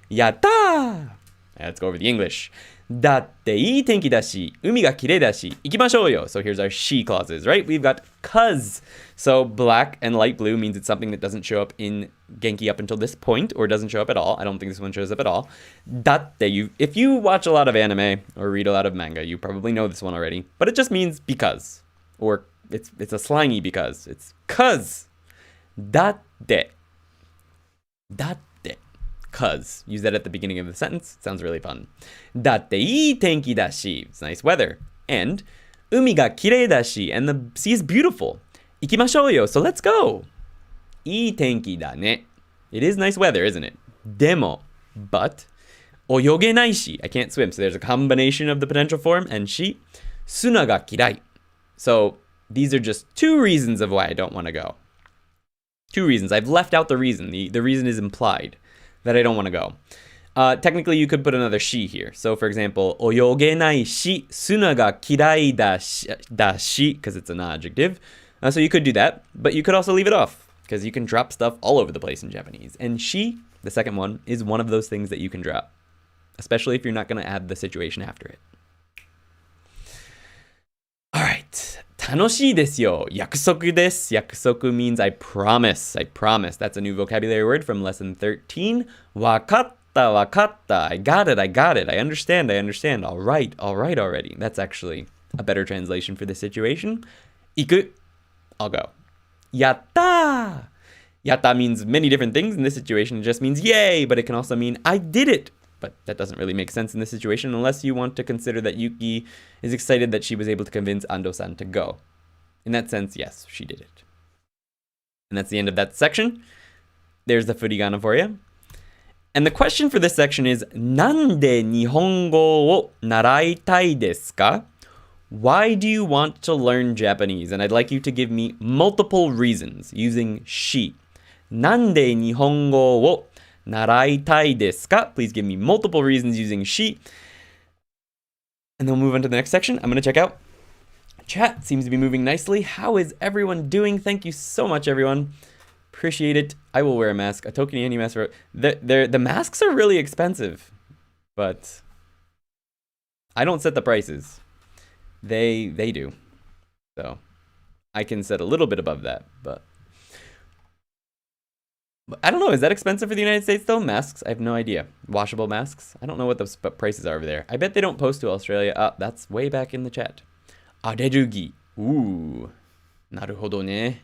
やったー。Let's go over the English. だっていい天気だし、海が綺麗だし、行きましょうよ. So here's our she clauses, right? We've got 'cause. So black and light blue means it's something that doesn't show up in Genki up until this point, or doesn't show up at all. I don't think this one shows up at all. だって、if you watch a lot of anime or read a lot of manga, you probably know this one already. But it just means because. Or it's a slangy because. It's 'cause. だって。だって。'Cause. Use that at the beginning of the sentence. Sounds really fun. だっていい天気だし. It's nice weather. And 海が綺麗だし. And the sea is beautiful. 行きましょうよ. So let's go. いい天気だね. It is nice weather, isn't it? でも, but 泳げないし. I can't swim. So there's a combination of the potential form and she. 砂が嫌い. So these are just two reasons of why I don't want to go. Two reasons. I've left out the reason. The reason is implied that I don't want to go. Technically, you could put another she here. So, for example, 泳げないし、砂が嫌いだし, because it's an adjective. So you could do that, but you could also leave it off, because you can drop stuff all over the place in Japanese. And she, the second one, is one of those things that you can drop, especially if you're not going to add the situation after it. All right. 楽しいですよ。約束です。約束 means I promise. I promise. That's a new vocabulary word from lesson 13. わかっ wakatta. I got it. I understand. All right already. That's actually a better translation for the situation. Iku. I'll go. Yatta. Yatta means many different things. In this situation, it just means yay, but it can also mean I did it. But that doesn't really make sense in this situation unless you want to consider that Yuki is excited that she was able to convince Ando-san to go. In that sense, yes, she did it. And that's the end of that section. There's the furigana for you. And the question for this section is, Nande Nihongo wo naraitai desu ka? Why do you want to learn Japanese? And I'd like you to give me multiple reasons using she. Nande Nihongo wo naraitai desu ka? Please give me multiple reasons using she. And then we'll move on to the next section. I'm going to check out. Chat seems to be moving nicely. How is everyone doing? Thank you so much, everyone. Appreciate it. I will wear a mask. A ToKini Andy mask. The masks are really expensive, but I don't set the prices. They do. So I can set a little bit above that, but I don't know. Is that expensive for the United States though? Masks? I have no idea. Washable masks? I don't know what the prices are over there. I bet they don't post to Australia. That's way back in the chat. Aderugi. Ooh. Naruhodo ne.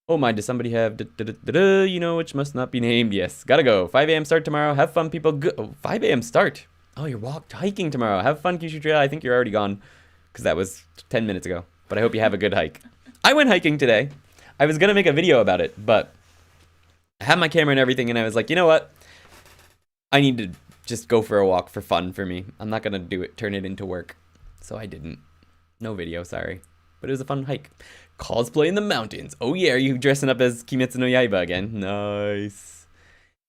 Oh my, does somebody have you know, which must not be named? Yes, gotta go. 5 a.m. start tomorrow. Have fun, people. Oh, 5 a.m. start. Oh, you're hiking tomorrow. Have fun, Kyushu Trail. I think you're already gone because that was 10 minutes ago. But I hope you have a good hike. I went hiking today. I was gonna make a video about it, but I had my camera and everything, and I was like, you know what? I need to just go for a walk for fun for me. I'm not gonna turn it into work. So I didn't. No video, sorry. But it was a fun hike. Cosplay in the mountains. Oh yeah, are you dressing up as Kimetsu no Yaiba again? Nice.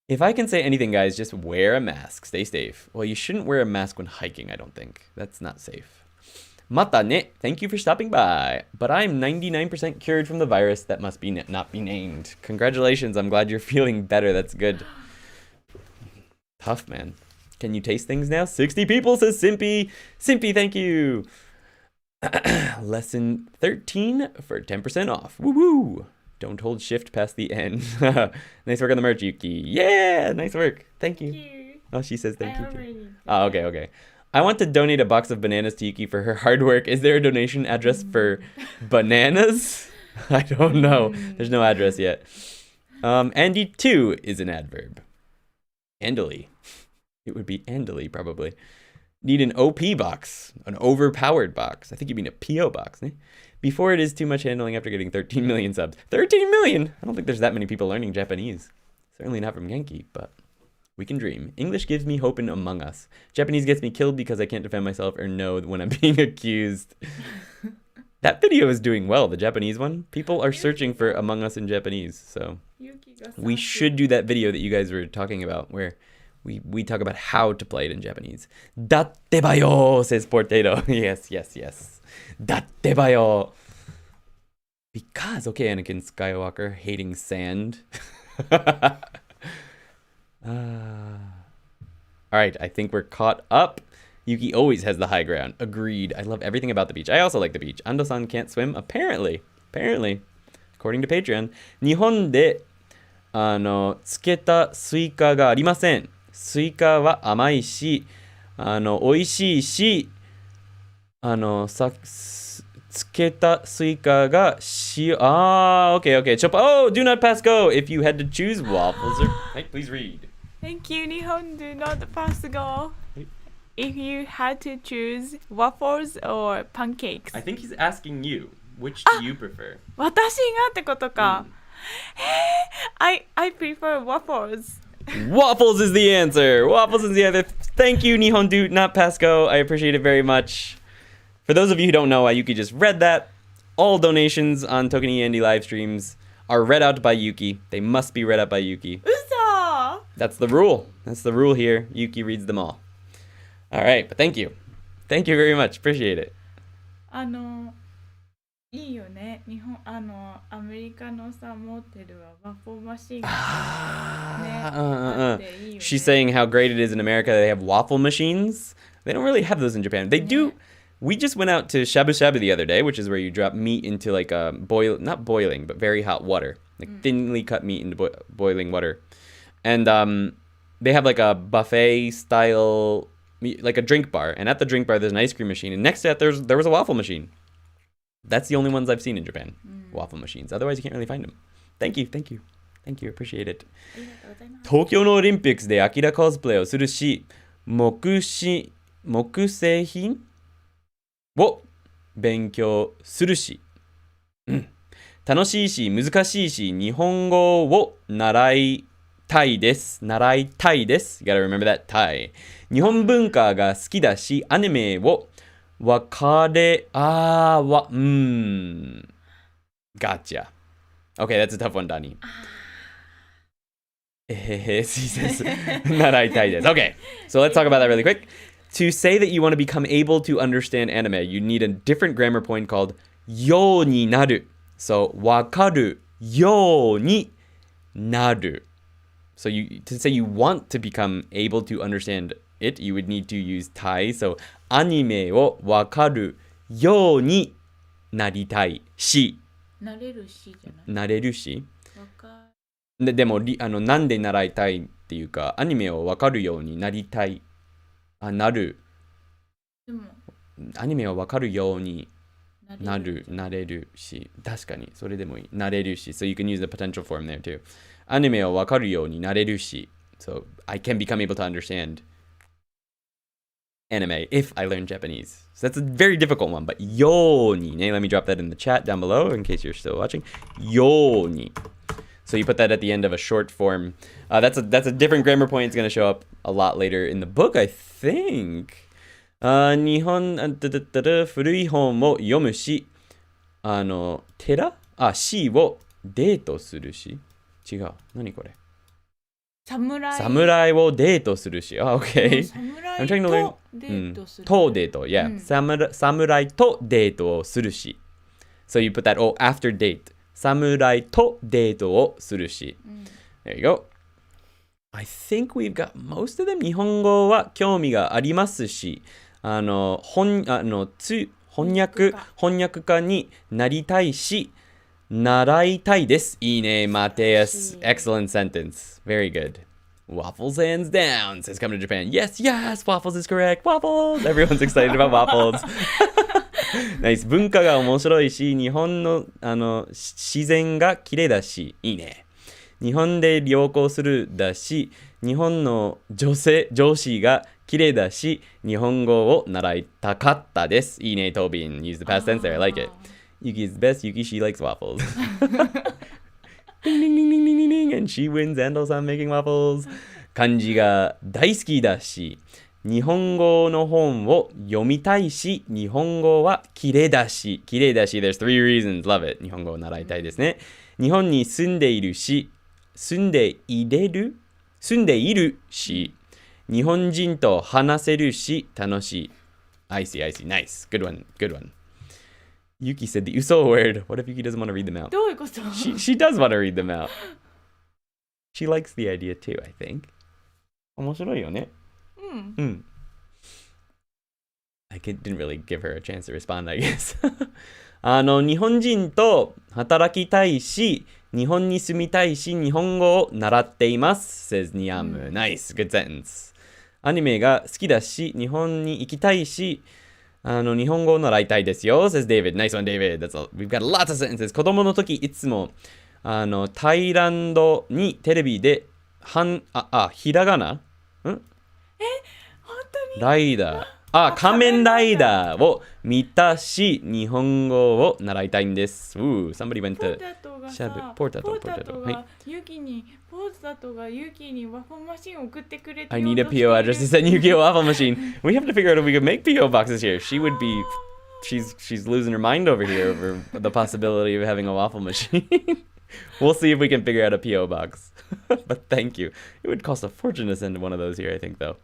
If I can say anything, guys, just wear a mask. Stay safe. Well, you shouldn't wear a mask when hiking, I don't think. That's not safe. Mata ne. Thank you for stopping by. But I'm 99% cured from the virus that must be not be named. Congratulations. I'm glad you're feeling better. That's good. Tough, man. Can you taste things now? 60 people, says Simpy. Simpy, thank you. Lesson 13 for 10% off. Woo woo! Don't hold shift past the end. Nice work on the merch, Yuki. Yeah, nice work. Thank you. Oh, she says thank you. Oh, okay. I want to donate a box of bananas to Yuki for her hard work. Is there a donation address for bananas? I don't know. There's no address yet. Andy 2 is an adverb. Andily. It would be andily, probably. Need an OP box, an overpowered box. I think you mean a PO box. Eh? Before it is too much handling after getting 13 million subs. 13 million! I don't think there's that many people learning Japanese. Certainly not from Genki, but we can dream. English gives me hope in Among Us. Japanese gets me killed because I can't defend myself or know when I'm being accused. That video is doing well, the Japanese one. People are searching for Among Us in Japanese, so we should do that video that you guys were talking about where we talk about how to play it in Japanese. Datte bayo, says Portato. Yes. Datte bayo. Because, okay, Anakin Skywalker hating sand. All right, I think we're caught up. Yuki always has the high ground. Agreed. I love everything about the beach. I also like the beach. Ando-san can't swim, apparently. According to Patreon. 日本で漬けたスイカがありません。スイカは甘いし、美味しいし、漬けたスイカが塩。Okay. Oh, do not pass go. If you had to choose waffles or... Hey, please read. Thank you, Nihon. Do not pass go. If you had to choose waffles or pancakes. I think he's asking you. Which do you prefer? 私がってことか。I prefer waffles. Waffles is the answer. Thank you, Nihon do not pass go. I appreciate it very much. For those of you who don't know, Yuki just read that. All donations on ToKini Andy live streams are read out by Yuki. They must be read out by Yuki. Uso! That's the rule. Here. Yuki reads them all. All right, but thank you. Thank you very much. Appreciate it. いいよね。日本アメリカのさモーテルはワッフルマシンがね。She's saying how great it is in America that they have waffle machines. They don't really have those in Japan. They do. We just went out to shabu shabu the other day, which is where you drop meat into like a not boiling, but very hot water, like thinly cut meat into boiling water. And they have like a buffet style, like a drink bar. And at the drink bar, there's an ice cream machine. And next to that, there was a waffle machine. That's the only ones I've seen in Japan. Waffle machines. Otherwise, you can't really find them. Thank you. Appreciate it. 東京のオリンピックスでアキラコスプレをするし、木製品を勉強するし、楽しいし難しいし日本語を習いたいです。You gotta remember that, 日本文化が好きだし、アニメをGotcha. Okay, that's a tough one, Dani. He says, Okay, so let's talk about that really quick. To say that you want to become able to understand anime, you need a different grammar point called ようになる. So, わかるようになる. So, to say you want to become able to understand it, you would need to use たい. So, アニメをわかるようになりたいし。なれるしじゃない。なれるし。でもなんで習いたいっていうか、アニメをわかるようになりたい。なる。でもアニメをわかるようになれるし。確かに、それでもいい。なれるし。So you can use the potential form there too. アニメをわかるようになれるし。So I can become able to understand anime if I learn Japanese. So that's a very difficult one, but ようにね. Let me drop that in the chat down below in case you're still watching. ように. So you put that at the end of a short form. That's a different grammar point. It's going to show up a lot later in the book, I think. 日本古い本を読むし、しをデートするし。違う。何これ？侍をデートするし。Okay. I'm trying to learn. とデート。Yeah. 侍とデートをするし。So you put that after date. 侍とデートをするし。There you go. I think we've got most of them. 日本語は興味がありますし、翻訳家になりたいし、習いたいです。いいね、Mateus. Excellent sentence. Very good. Waffles hands down says come to Japan. Yes, Waffles is correct. Waffles. Everyone's excited about waffles. Nice. 文化が面白いし、日本の自然が綺麗だし、いいね。日本で旅行するだし、日本の上司が綺麗だし、日本語を習いたかったです。いいね、Tobin. Use the past tense there. I like it. Yuki is the best. Yuki, she likes waffles. Ding, ding, ding, ding, ding, ding. And she wins Ando-san making waffles. 漢字が大好きだし、日本語の本を読みたいし、日本語は綺麗だし。There's 3 reasons. Love it. 日本語を習いたいですね。日本に住んでいるし、住んでいるし、日本人と話せるし、楽しい。I see. Nice. Good one. Yuki said the Uso word. What if Yuki doesn't want to read them out? どういうこと？ She does want to read them out. She likes the idea too, I think. 面白いよね。I didn't really give her a chance to respond, I guess. 日本人と働きたいし、日本に住みたいし、日本語を習っています。says Niamu. Nice. Good sentence. アニメが好きだし、日本に行きたいし、日本語を習いたいですよ。says David. Nice one, David. We've got lots of sentences. 子供の時、いつも、タイランドにテレビで、ひらがな？本当に？ライダー。仮面ライダーを見たし、日本語を習いたいんです。Somebody went to ポタトがユキにワッフルマシンを送ってくれて I need a PO address to send Yuki a waffle machine. We have to figure out if we can make PO boxes here. She would be... She's losing her mind over here over the possibility of having a waffle machine. We'll see if we can figure out a PO box. But thank you. It would cost a fortune to send one of those here, I think, though.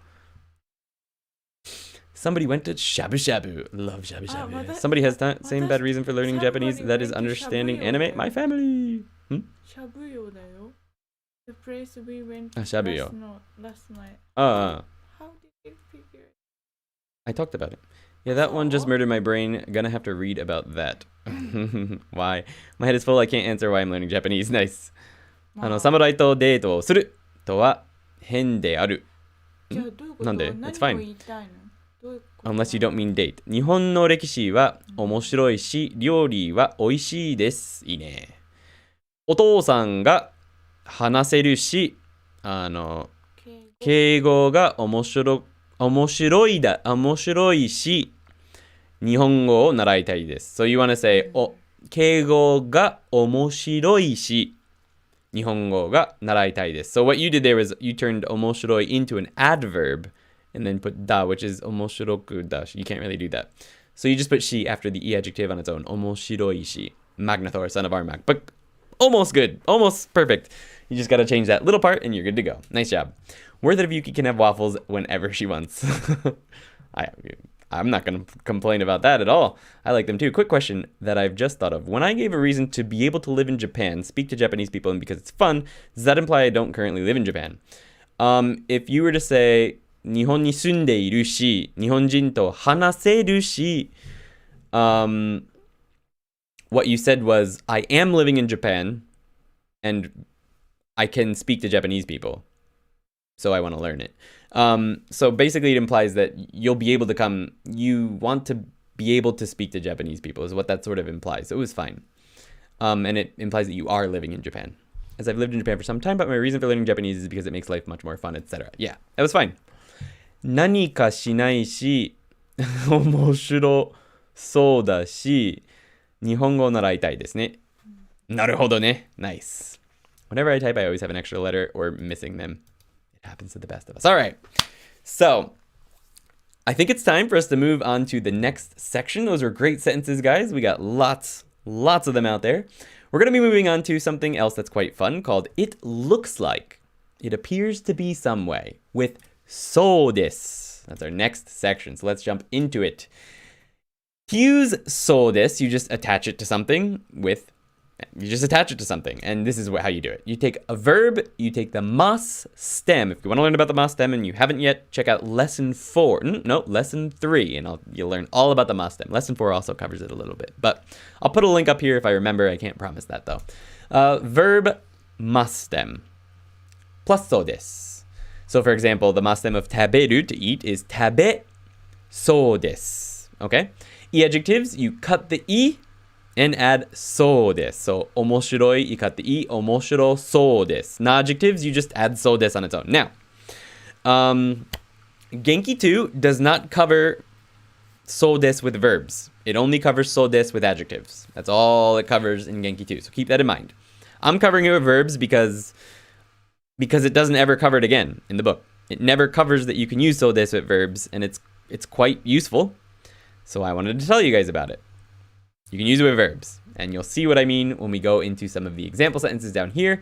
Somebody went to shabu shabu. Love shabu shabu. Somebody has same bad reason for learning Japanese. That is understanding anime. My family. Shabuyo だよ. The place we went Shabuyo. last night. How did you figure it? I talked about it. Yeah, that one just murdered my brain. Gonna have to read about that. Why? My head is full. I can't answer why I'm learning Japanese. Nice. 侍とデートをするとは変である。じゃあどういうこと？なんで？何 It's を fine. 言いたいの？どういうこと？ Unless you don't mean date. 日本の歴史は面白いし、料理は美味しいです。いいね。お父さんが話せるし、敬語が面白いし、日本語を習いたいです。So you wanna say, 敬語が面白いし、日本語が習いたいです。So what you did there was you turned 面白い into an adverb and then put だ, which is 面白くだ. You can't really do that. So you just put し after the e adjective on its own. 面白いし. Magnathor, son of Armagh. But almost good. Almost perfect. You just gotta change that little part and you're good to go. Nice job. Worth it if Yuki can have waffles whenever she wants. I'm not going to complain about that at all. I like them too. Quick question that I've just thought of. When I gave a reason to be able to live in Japan, speak to Japanese people, and because it's fun, does that imply I don't currently live in Japan? If you were to say, 日本に住んでいるし、日本人と話せるし, what you said was, I am living in Japan, and I can speak to Japanese people. So I want to learn it. So basically it implies that you'll be able to come, you want to be able to speak to Japanese people is what that sort of implies. So it was fine. And it implies that you are living in Japan. As I've lived in Japan for some time, but my reason for learning Japanese is because it makes life much more fun, etc. Yeah, that was fine. 何かしないし、面白そうだし、日本語を習いたいですね。なるほどね。Nice. Whenever I type, I always have an extra letter or missing them. It happens to the best of us. All right. So I think it's time for us to move on to the next section. Those were great sentences, guys. We got lots of them out there. We're going to be moving on to something else that's quite fun called It Looks Like. It appears to be some way with そうです. That's our next section. So let's jump into it. To use そうです, you just attach it to something. And this is how you do it. You take a verb, you take the mas stem. If you want to learn about the mas stem and you haven't yet, check out lesson 3, and you'll learn all about the mas stem. Lesson 4 also covers it a little bit, but I'll put a link up here if I remember. I can't promise that though. Verb mas stem plus そうです. So for example, the mas stem of 食べる to eat is 食べそうです. Okay? E adjectives, you cut the e and add そうです. So 面白い, you cut the e, 面白そうです. Na adjectives, you just add そうです on its own. Now, Genki 2 does not cover そうです with verbs. It only covers そうです with adjectives. That's all it covers in Genki 2. So keep that in mind. I'm covering it with verbs because it doesn't ever cover it again in the book. It never covers that you can use そうです with verbs, and it's quite useful. So I wanted to tell you guys about it. You can use it with verbs, and you'll see what I mean when we go into some of the example sentences down here.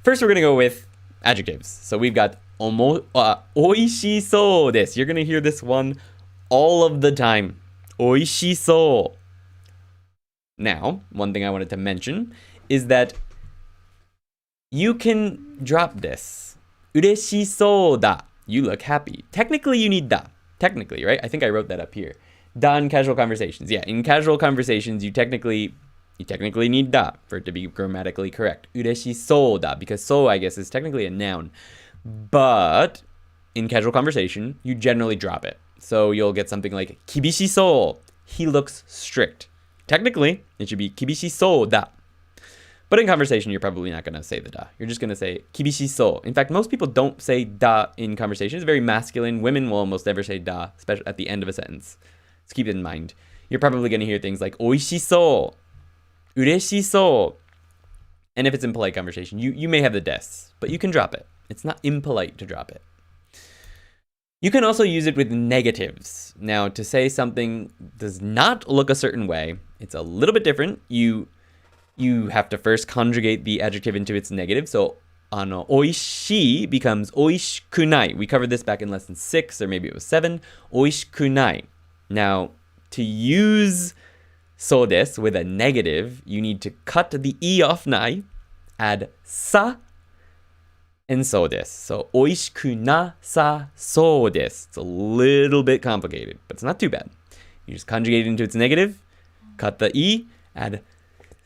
First, we're going to go with adjectives. So we've got おいしそうです. You're going to hear this one all of the time. おいしそう. Now, one thing I wanted to mention is that you can drop this. 嬉しそうだ. You look happy. Technically, you need だ. Technically, right? I think I wrote that up here. Da in casual conversations. Yeah, in casual conversations, you technically need da for it to be grammatically correct. 嬉しそうだ, because so, I guess, is technically a noun. But in casual conversation, you generally drop it. So you'll get something like 厳しそう. He looks strict. Technically, it should be 厳しそうだ. But in conversation, you're probably not going to say the da. You're just going to say 厳しそう. In fact, most people don't say da in conversation. It's very masculine. Women will almost never say da, especially at the end of a sentence. So keep it in mind. You're probably going to hear things like おいしそう, 嬉しそう. And if it's in polite conversation, you may have the des, but you can drop it. It's not impolite to drop it. You can also use it with negatives. Now, to say something does not look a certain way, it's a little bit different. You have to first conjugate the adjective into its negative. So, おいしい becomes おいしくない. We covered this back in lesson 6, or maybe it was 7. おいしくない. Now, to use そうです with a negative, you need to cut the e off ない, add さ and そうです. So, おいしくなさそうです. It's a little bit complicated, but it's not too bad. You just conjugate it into its negative, cut the e, add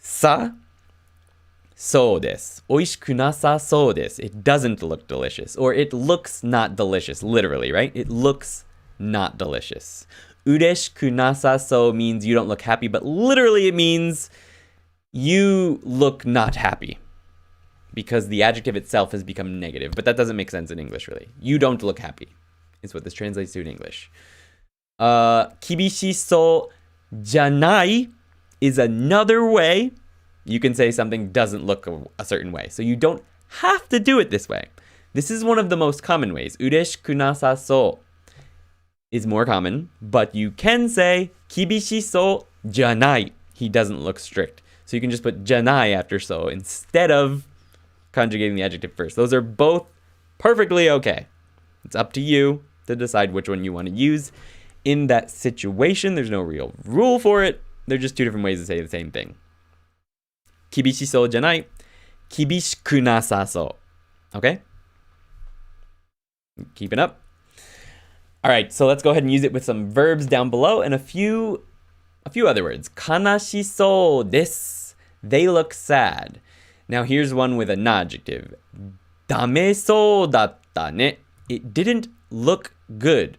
さそうです。美味しくなさそうです. It doesn't look delicious. Or it looks not delicious, literally, right? It looks not delicious. 嬉しくなさそう means you don't look happy, but literally it means you look not happy. Because the adjective itself has become negative. But that doesn't make sense in English, really. You don't look happy is what this translates to in English. 厳しそうじゃない is another way you can say something doesn't look a certain way. So you don't have to do it this way. This is one of the most common ways. 嬉しくなさそう is more common, but you can say 厳しそうじゃない. He doesn't look strict. So you can just put じゃない after so instead of conjugating the adjective first. Those are both perfectly okay. It's up to you to decide which one you want to use in that situation. There's no real rule for it. They're just two different ways to say the same thing. 厳しそうじゃない 厳しくなさそう Okay? Keeping up? Alright, so let's go ahead and use it with some verbs down below and a few other words. 悲しそうです They look sad. Now here's one with an adjective. ダメそうだったね It didn't look good.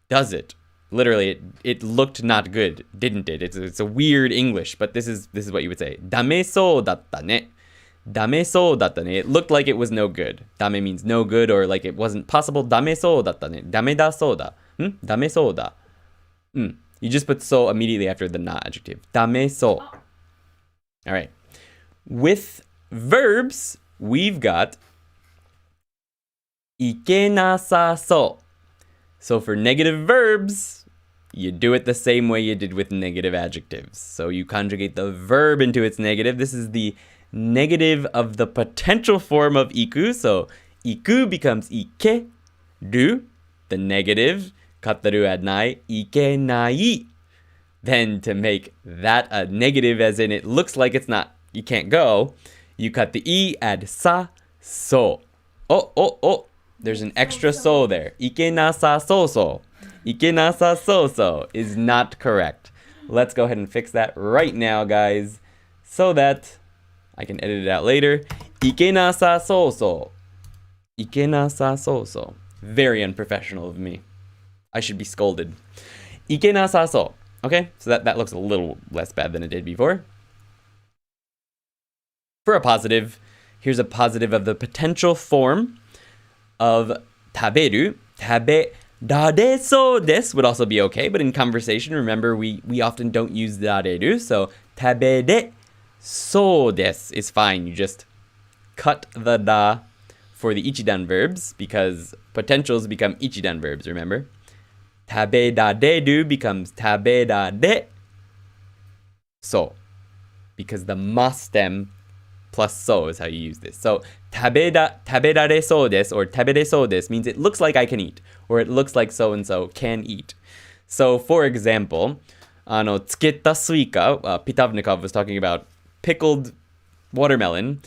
Does it? Literally, it looked not good, didn't it? It's a weird English, but this is what you would say. ダメそうだったね. ダメそうだったね. It looked like it was no good. ダメ means no good or like it wasn't possible. ダメそうだったね. ダメだそうだ. ダメそうだ. You just put so immediately after the not adjective. ダメそう. All right. With verbs, we've got いけなさそう. So for negative verbs, you do it the same way you did with negative adjectives. So you conjugate the verb into its negative. This is the negative of the potential form of iku. So iku becomes ikeru. The negative, kataru add nai, ikenai. Then to make that a negative as in it looks like it's not, you can't go, you cut the e, add sa, so. Oh. There's an extra so there. Ikenasa so. Ikenasa so is not correct. Let's go ahead and fix that right now, guys, so that I can edit it out later. Ikenasa so. Ikenasa so. Very unprofessional of me. I should be scolded. Ikenasa so. Okay, so that looks a little less bad than it did before. For a positive, here's a positive of the potential form of 食べる 食べられそうです would also be okay, but in conversation, remember, we often don't use られる, so 食べれそうです is fine. You just cut the da for the ichidan verbs because potentials become ichidan verbs, remember? 食べられる becomes 食べられそう because the ma stem plus so is how you use this. So 食べられそうです or 食べれそうです means it looks like I can eat or it looks like so and so can eat. So for example, つけたスイカ Pitavnikov was talking about pickled watermelon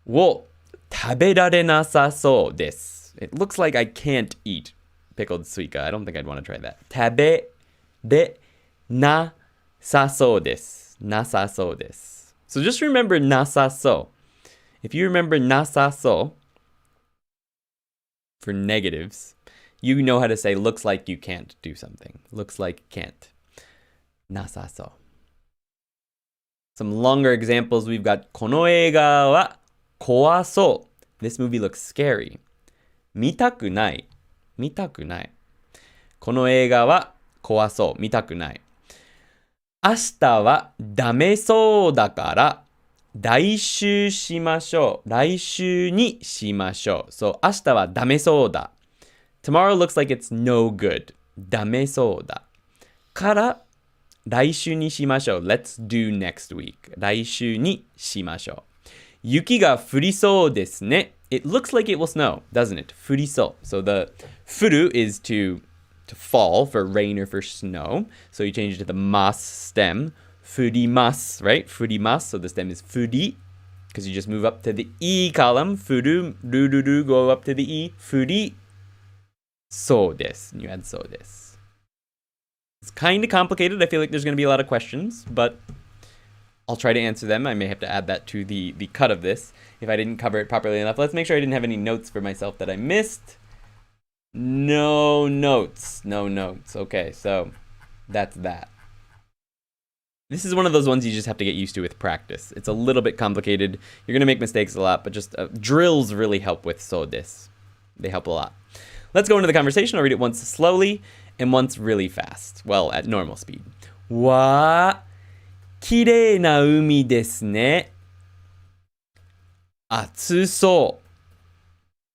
を食べられなさそうです. It looks like I can't eat pickled suika. I don't think I'd want to try that. 食べれなさそうです. なさそうです. So just remember なさそう. If you remember なさそう for negatives, you know how to say looks like you can't do something. Looks like can't. なさそう. Some longer examples, we've got この映画は怖そう. This movie looks scary. 見たくない. 見たくない. この映画は怖そう。見たくない。明日はダメそうだから来週しましょう。来週にしましょう。So 明日はダメそうだ。Tomorrow looks like it's no good. ダメそうだ。から来週にしましょう。Let's do next week. 来週にしましょう。雪が降りそうですね。It looks like it will snow, doesn't it? 降りそう。So the 降る is to fall for rain or for snow. So you change it to the mas stem. 降ります, right? 降ります. So the stem is 降り because you just move up to the e column. 降る, ru, go up to the e. 降りそうです. And you add そうです. It's kind of complicated. I feel like there's going to be a lot of questions, but I'll try to answer them. I may have to add that to the cut of this if I didn't cover it properly enough. Let's make sure I didn't have any notes for myself that I missed. No notes. No notes. Okay, so that's that. This is one of those ones you just have to get used to with practice. It's a little bit complicated. You're going to make mistakes a lot, but just drills really help with so this. They help a lot. Let's go into the conversation. I'll read it once slowly and once really fast. Well, at normal speed. わー、きれいな海ですね。暑そ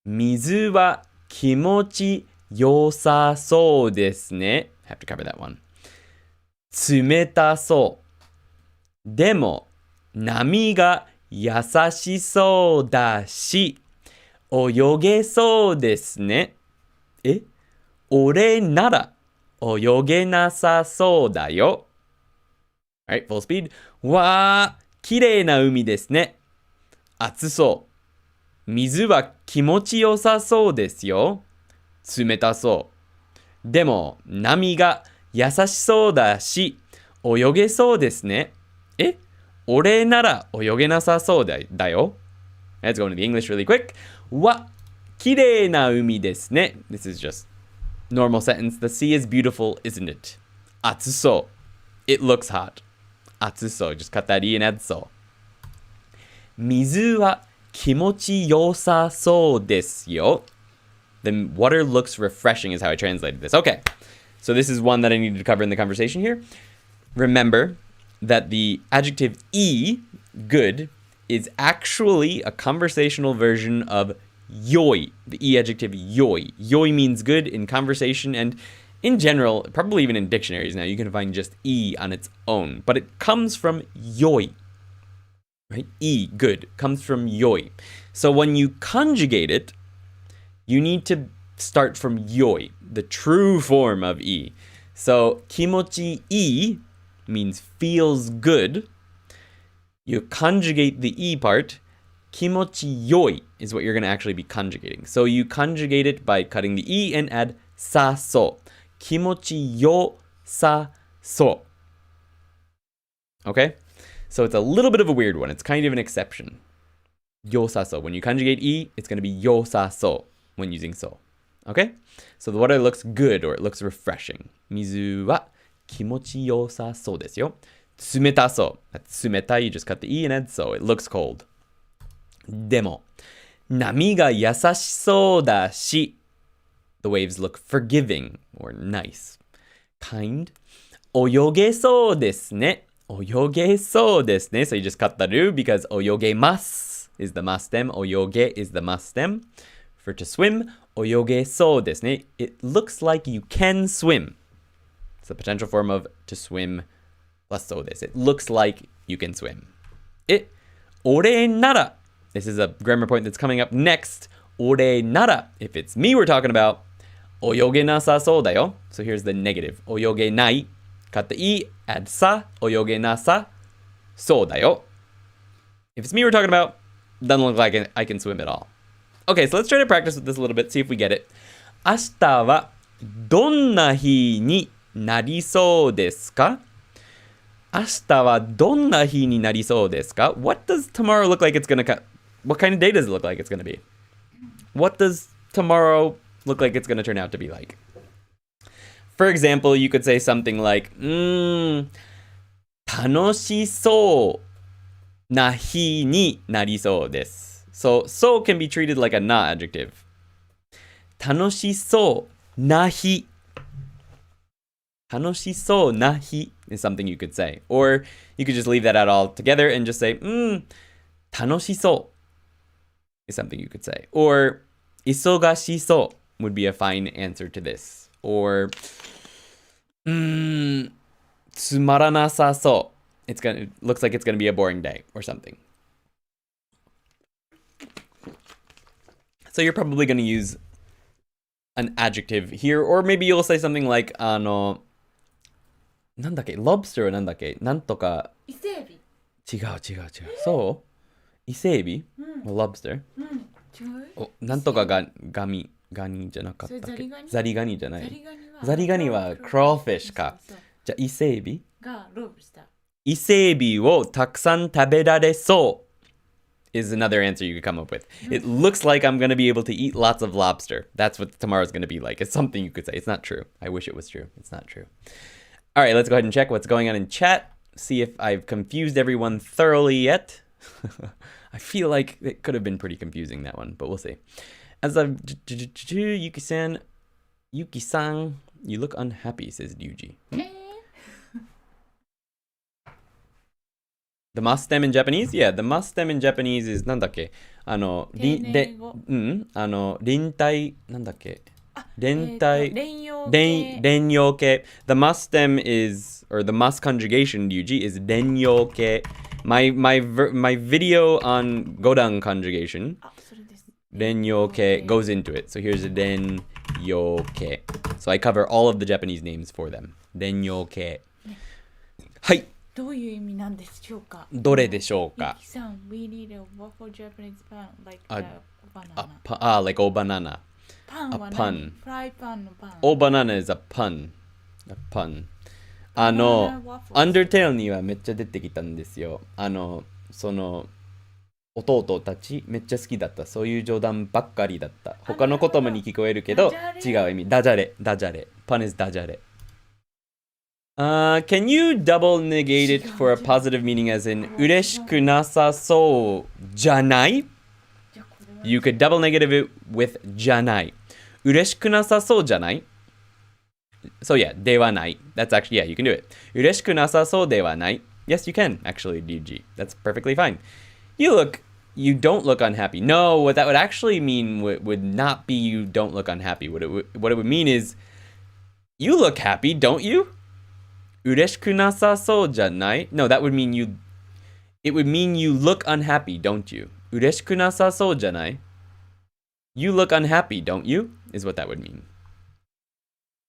う。水は気持ちよさそうですね。Have to cover that one. 冷たそう。でも、波が優しそうだし、泳げそうですね。俺なら泳げなさそうだよ。Alright, full speed. わー、きれいな海ですね。暑そう。水は気持ちよさそうですよ。冷たそう。でも、波が優しそうだし、泳げそうですね。俺なら泳げなさそうだよ。Let's go into the English really quick. わ、きれいな海ですね。This is just normal sentence. The sea is beautiful, isn't it? 暑そう。It looks hot. 暑そう。Just cut that E and add そう。水は気持ちよさそうですよ。The water looks refreshing is how I translated this. Okay. So this is one that I needed to cover in the conversation here. Remember that the adjective E, good, is actually a conversational version of yoi, the E adjective yoi. Yoi means good in conversation and in general, probably even in dictionaries now, you can find just E on its own, but it comes from yoi, right? E, good, comes from yoi. So when you conjugate it, you need to start from yoi, the true form of E. So kimochi E means feels good. You conjugate the E part. Kimochi yoi is what you're going to actually be conjugating. So you conjugate it by cutting the E and add sa so. Kimochi yo sa so. Okay? So it's a little bit of a weird one. It's kind of an exception. Yo sa so. When you conjugate E, it's going to be yo sa so when using so. Okay? So the water looks good or it looks refreshing. Mizu wa kimochi yo sa so desu yo. Tsumeta so. That's tsumeta. You just cut the E and add so. It looks cold. Demo. Nami ga yasashi so da shi. The waves look forgiving or nice. Kind. Oyoge so desu ne. Oyoge so desu ne. So you just cut the ru because oyogemasu is the mas stem. Oyoge is the mas stem. For to swim, oyoge so desu ne. It looks like you can swim. It's the potential form of to swim plus so desu. It looks like you can swim. Ore nara. This is a grammar point that's coming up next. Ore nara. If it's me we're talking about, oyoge nasa so da yo. So here's the negative. Oyoge nai. Cut the E, add sa. Oyoge nasa so da yo. If it's me we're talking about, doesn't look like I can swim at all. Okay, so let's try to practice with this a little bit, see if we get it. 明日はどんな日になりそうですか? 明日はどんな日になりそうですか? What does tomorrow look like it's going to... What kind of day does it look like it's going to be? What does tomorrow look like it's going to turn out to be like? For example, you could say something like, 楽しそうな日になりそうです. So can be treated like a na adjective. 楽しそうな日. 楽しそうな日 is something you could say. Or you could just leave that out altogether and just say, 楽しそう is something you could say. Or 忙しそう would be a fine answer to this. Or つまらなさそう it looks like it's gonna be a boring day or something. So you're probably gonna use an adjective here, or maybe you'll say something like なんだっけ lobster なんだっけなんとか伊勢エビ違うそう伊勢エビ、lobster、なんとかがガニじゃなかったっけザリガニじゃないザリガニは crawfish かじゃあ伊勢エビがロブスター伊勢エビをたくさん食べられそう is another answer you could come up with. It looks like I'm going to be able to eat lots of lobster. That's what tomorrow's going to be like. It's something you could say. It's not true. I wish it was true. It's not true. All right, let's go ahead and check what's going on in chat. See if I've confused everyone thoroughly yet. I feel like it could have been pretty confusing, that one, but we'll see. As of Yuki-san, you look unhappy, says Ryuji. The must stem in Japanese? Yeah, the must stem in Japanese is なんだっけ臨体なんだっけ連帯連用形 The must stem is, or the must conjugation Ryuji is 連用形 My video on Godang conjugation 連用形 goes into it. So here's 連用形 So I cover all of the Japanese names for them. 連用形はい。どういう意味なんでしょうか。どれでしょうか。ゆきさん、we need a waffle Japanese pan, like a banana. Like o banana. パンは A pun. フライパンのパン。O banana is a pun. A pun. Undertale にはめっちゃ出てきたんですよ。その弟たちめっちゃ好きだった。そういう冗談ばっかりだった。他の言葉に聞こえるけど違う意味。ダジャレ。ダジャレ。Pun is ダジャレ。Can you double negate it for a positive meaning as in 嬉しくなさそうじゃない You could double negative it with じゃない。嬉しくなさそうじゃない So yeah, ではない。That's actually, yeah, you can do it. 嬉しくなさそうではない。Yes, you can, actually, DG. That's perfectly fine. You don't look unhappy. No, what that would actually mean would not be you don't look unhappy. What it would mean is you look happy, don't you? 嬉しくなさそうじゃない No, that would mean it would mean you look unhappy, don't you? 嬉しくなさそうじゃない You look unhappy, don't you? Is what that would mean.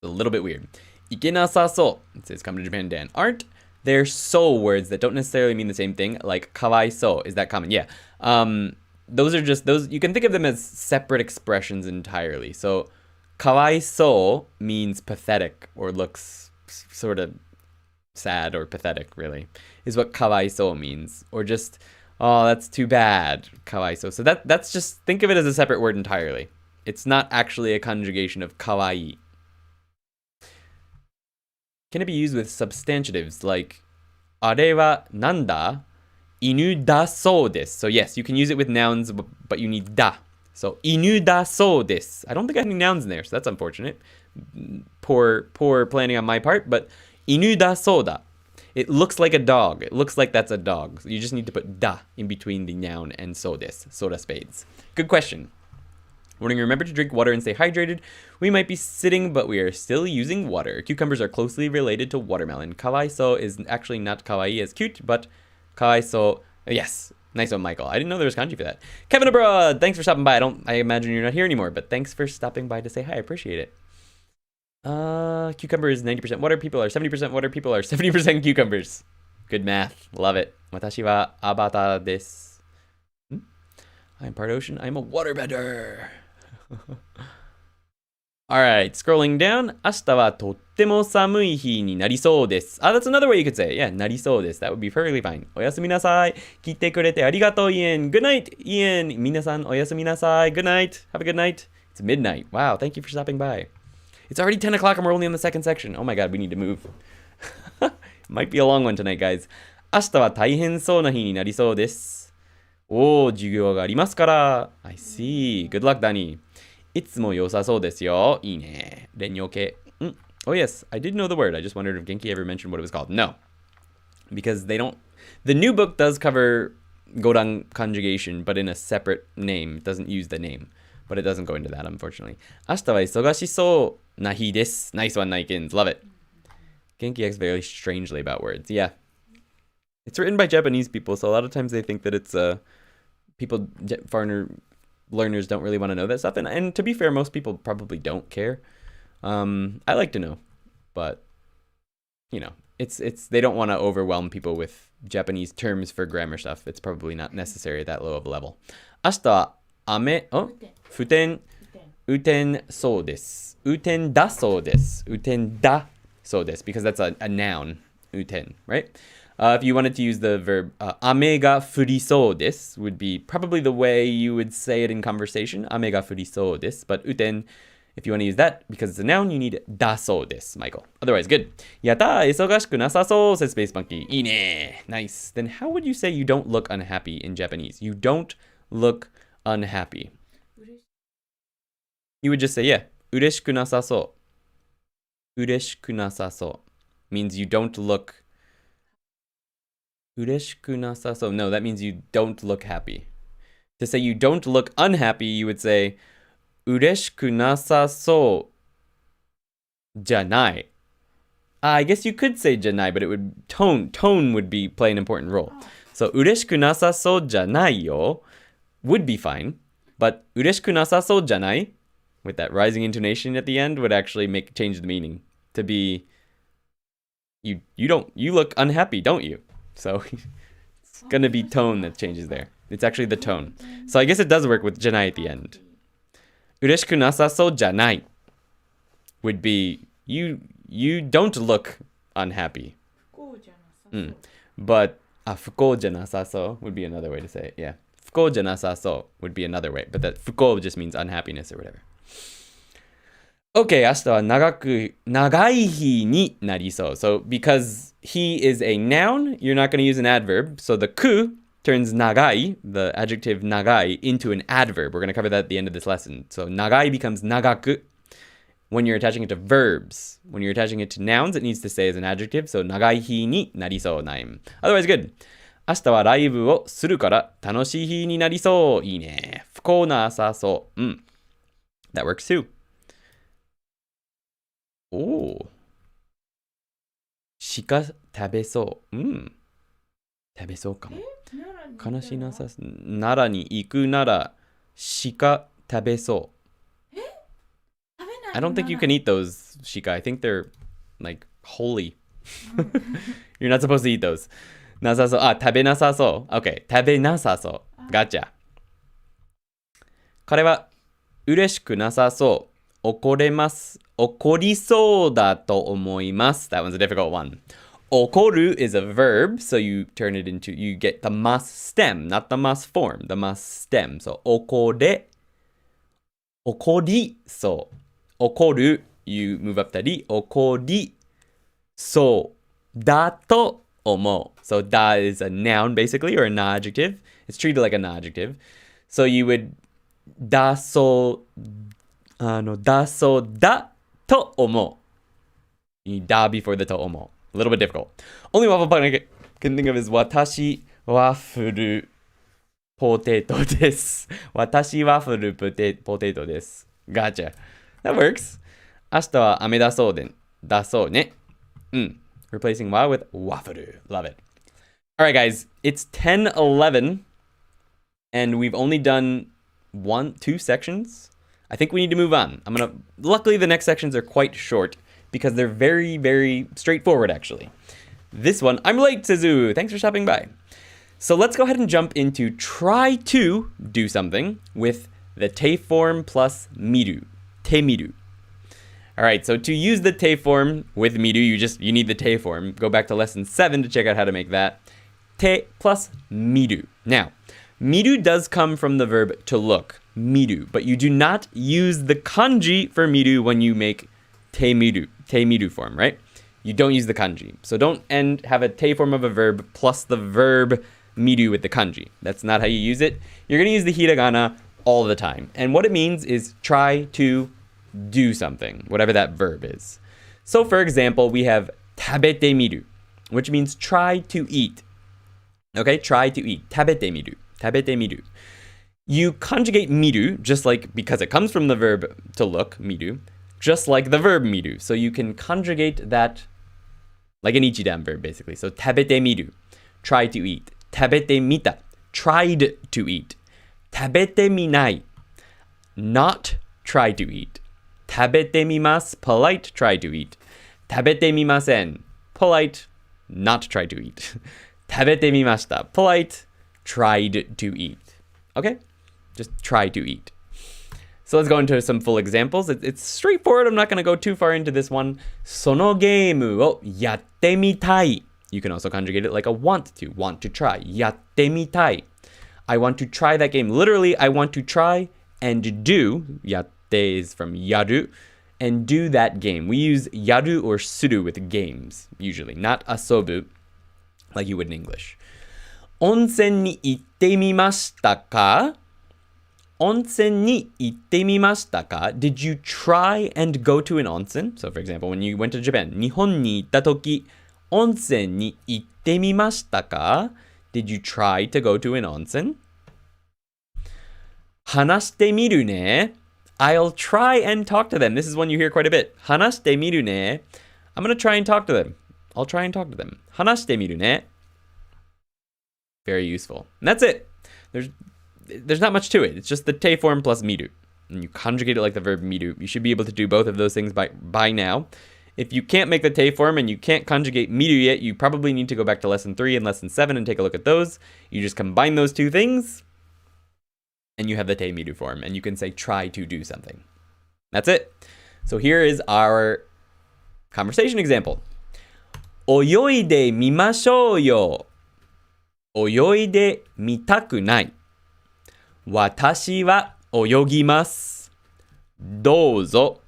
A little bit weird. いけなさそう It says come to Japan Dan. Aren't there so words that don't necessarily mean the same thing? Like かわいそう Is that common? Yeah. Those are just those you can think of them as separate expressions entirely. So かわいそう means pathetic or looks sort of sad or pathetic, really, is what かわいそう means. Or just, oh, that's too bad, かわいそう. So that's just, think of it as a separate word entirely. It's not actually a conjugation of かわいい. Can it be used with substantives like あれはなんだ犬だそうです So yes, you can use it with nouns, but you need だ So 犬だそうです I don't think I have any nouns in there, so that's unfortunate. Poor planning on my part, but 犬だそうだ It looks like a dog. It looks like that's a dog. So you just need to put だ in between the noun and そうです soda spades. Good question. Morning, remember to drink water and stay hydrated. We might be sitting, but we are still using water. Cucumbers are closely related to watermelon. Kawaiso is actually not kawaii as cute, but kawaiso, yes. Nice one, Michael. I didn't know there was kanji for that. Kevin abroad, thanks for stopping by. I imagine you're not here anymore, but thanks for stopping by to say hi. I appreciate it. Cucumber is 90% water. People are 70% water. People are 70% cucumbers. Good math. Love it. Watashi wa abata desu. I'm part ocean. I'm a waterbender. Alright, scrolling down. 明日はとっても寒い日になりそうです。That's another way you could say it. Yeah, なりそうです。That would be perfectly fine. おやすみなさい。聞いてくれてありがとう、Ian. Good night, Ian. 皆さんおやすみなさい。Good night. Have a good night. It's midnight. Wow, thank you for stopping by. It's already 10 o'clock and we're only on the second section. Oh my god, we need to move. Might be a long one tonight, guys. 明日は大変そうな日になりそうです。おー、授業がありますから。I see. Good luck, Danny. いつも良さそうですよ。いいね。連用形。Oh yes, I did know the word. I just wondered if Genki ever mentioned what it was called. No. Because they don't... The new book does cover Godang conjugation, but in a separate name. It doesn't use the name. But it doesn't go into that, unfortunately. 明日は忙しそうな日です。Nice one, Nikens. Love it. Genki acts very strangely about words. Yeah. It's written by Japanese people, so a lot of times they think that it's people, foreigner learners don't really want to know that stuff. And to be fair, most people probably don't care. I like to know, but you know, it's they don't want to overwhelm people with Japanese terms for grammar stuff. It's probably not necessary at that low of a level. 明日は雨、不天そうです。雨天だそうです。雨天だそうです。Because that's a noun. 雨天, right? If you wanted to use the verb 雨が降りそうです would be probably the way you would say it in conversation. 雨が降りそうです。But 雨天 if you want to use that, because it's a noun, you need だそうです Michael. Otherwise, good. やったー忙しくなさそう says Space Monkey. いいね Nice. Then how would you say you don't look unhappy in Japanese? You don't look unhappy. You would just say, yeah, 嬉しくなさそう。嬉しくなさそう。Means you don't look 嬉しくなさそう. No, that means you don't look happy. To say you don't look unhappy, you would say 嬉しくなさそうじゃない. I guess you could say じゃない, but it would tone would be play an important role. So 嬉しくなさそうじゃないよ would be fine, but 嬉しくなさそうじゃない with that rising intonation at the end would actually change the meaning to be you look unhappy, don't you? So it's gonna be tone that changes there. It's actually the tone. So I guess it does work with じゃない at the end. 嬉しくなさそうじゃない would be you don't look unhappy. But 不幸じゃなさそう would be another way to say it. Yeah. 不幸じゃなさそう would be another way. But that 不幸 just means unhappiness or whatever. Okay, 明日は長い日になりそう. So because he is a noun, you're not going to use an adverb. So the ku turns nagai, the adjective nagai, into an adverb. We're going to cover that at the end of this lesson. So nagai becomes nagaku when you're attaching it to verbs. When you're attaching it to nouns, it needs to say as an adjective. So nagai hi ni narisou naim. Otherwise, good. 明日はライブをするから楽しい日になりそう。いいね。不幸なさそう。That works too. Oh. 鹿食べそう。食べそうかも。悲しなさ、奈良に行くなら鹿食べそう。I don't think you can eat those shika. I think they're like holy. You're not supposed to eat those. なさそう。食べなさそう。Okay. 食べなさそう。Gotcha. 彼は嬉しくなさそう。怒りそうだと思います。That one's a difficult one. 怒る is a verb, so you turn it into, you get the mas stem, not the mas form, the mas stem. So 怒りそう。怒る you move up the り怒りそうだと思う so だ is a noun basically or a non-adjective. It's treated like a non-adjective. So you would だそうだと思う you need だ before the と思う a little bit difficult. Only waffle pun I can think of is 私ワッフルポテトです私ワッフルポテトです Gotcha. That works. 明日は雨だそうね。Replacing wa with waffle. Love it. All right, guys. It's 10:11, and we've only done 2 sections. I think we need to move on. Luckily, the next sections are quite short because they're very, very straightforward, actually. This one, I'm late, Suzu. Thanks for stopping by. So let's go ahead and jump into try to do something with the te form plus miru. Te miru. All right, so to use the te form with miru, you need the te form. Go back to lesson 7 to check out how to make that. Te plus miru. Now, miru does come from the verb to look, miru, but you do not use the kanji for miru when you make te miru form, right? You don't use the kanji. So don't have a te form of a verb plus the verb miru with the kanji. That's not how you use it. You're going to use the hiragana all the time. And what it means is try to do something, whatever that verb is. So for example, we have tabete miru, which means try to eat. Okay, try to eat. Tabete miru. You conjugate miru, just like, because it comes from the verb to look, miru, just like the verb miru. So you can conjugate that like an ichidan verb, basically. So tabete miru, try to eat. Tabete mita, tried to eat. Tabete minai, not try to eat. Tabete mimasu, polite, try to eat. Tabete mimasen, polite, not try to eat. Tabete mimashita, polite, tried to eat. Okay? Just try to eat. So let's go into some full examples. It's straightforward. I'm not going to go too far into this one. そのゲームをやってみたい. You can also conjugate it like a want to try. やってみたい. I want to try that game. Literally, I want to try and do. やって is from やる and do that game. We use やる or する with games, usually, not 遊ぶ like you would in English. 温泉に行ってみましたか? 温泉に行ってみましたか? Did you try and go to an onsen? So, for example, when you went to Japan, 日本に行ったとき、温泉に行ってみましたか? Did you try to go to an onsen? 話してみるね. I'll try and talk to them. This is one you hear quite a bit. 話してみるね. I'm going to try and talk to them. I'll try and talk to them. 話してみるね. Very useful. And that's it. There's not much to it. It's just the te form plus miru. And you conjugate it like the verb miru. You should be able to do both of those things by now. If you can't make the te form and you can't conjugate miru yet, you probably need to go back to lesson 3 and lesson 7 and take a look at those. You just combine those two things, and you have the te miru form, and you can say try to do something. That's it. So here is our conversation example. 泳いでみましょうよ. 泳いでみたくない. 私は泳ぎます。どうぞ。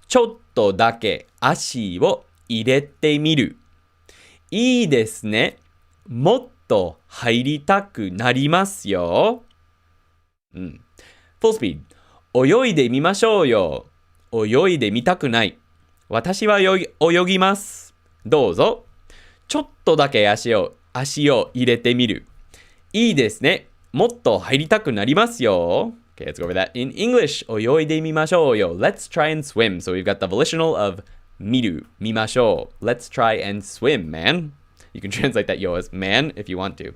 ちょっとだけ足を入れてみる。いいですね。もっと入りたくなりますよ。Full speed. 泳いでみましょうよ。泳いでみたくない。私は泳ぎます。どうぞ。ちょっとだけ足を入れてみる。いいですね。もっと入りたくなりますよ。Okay, let's go over that in English. 泳いでみましょうよ. Let's try and swim. So we've got the volitional of 見る, 見ましょう. Let's try and swim, man. You can translate that yo as man if you want to.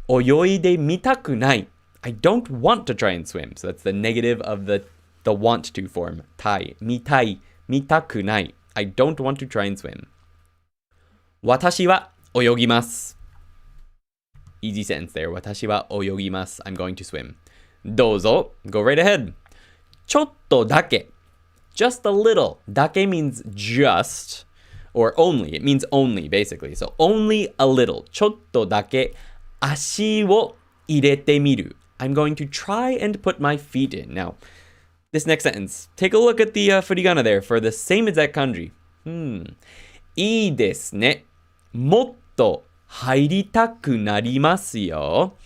泳いでみたくない. I don't want to try and swim. So that's the negative of the want to form. たい, 見たい, 見たくない. I don't want to try and swim. 私は泳ぎます. Easy sentence there. 私は泳ぎます. I'm going to swim. どうぞ. Go right ahead. ちょっとだけ. Just a little. だけ means just or only. It means only, basically. So only a little. ちょっとだけ足を入れてみる. I'm going to try and put my feet in. Now, this next sentence. Take a look at the furigana there for the same exact kanji. いいですね. もっと入りたくなりますよ.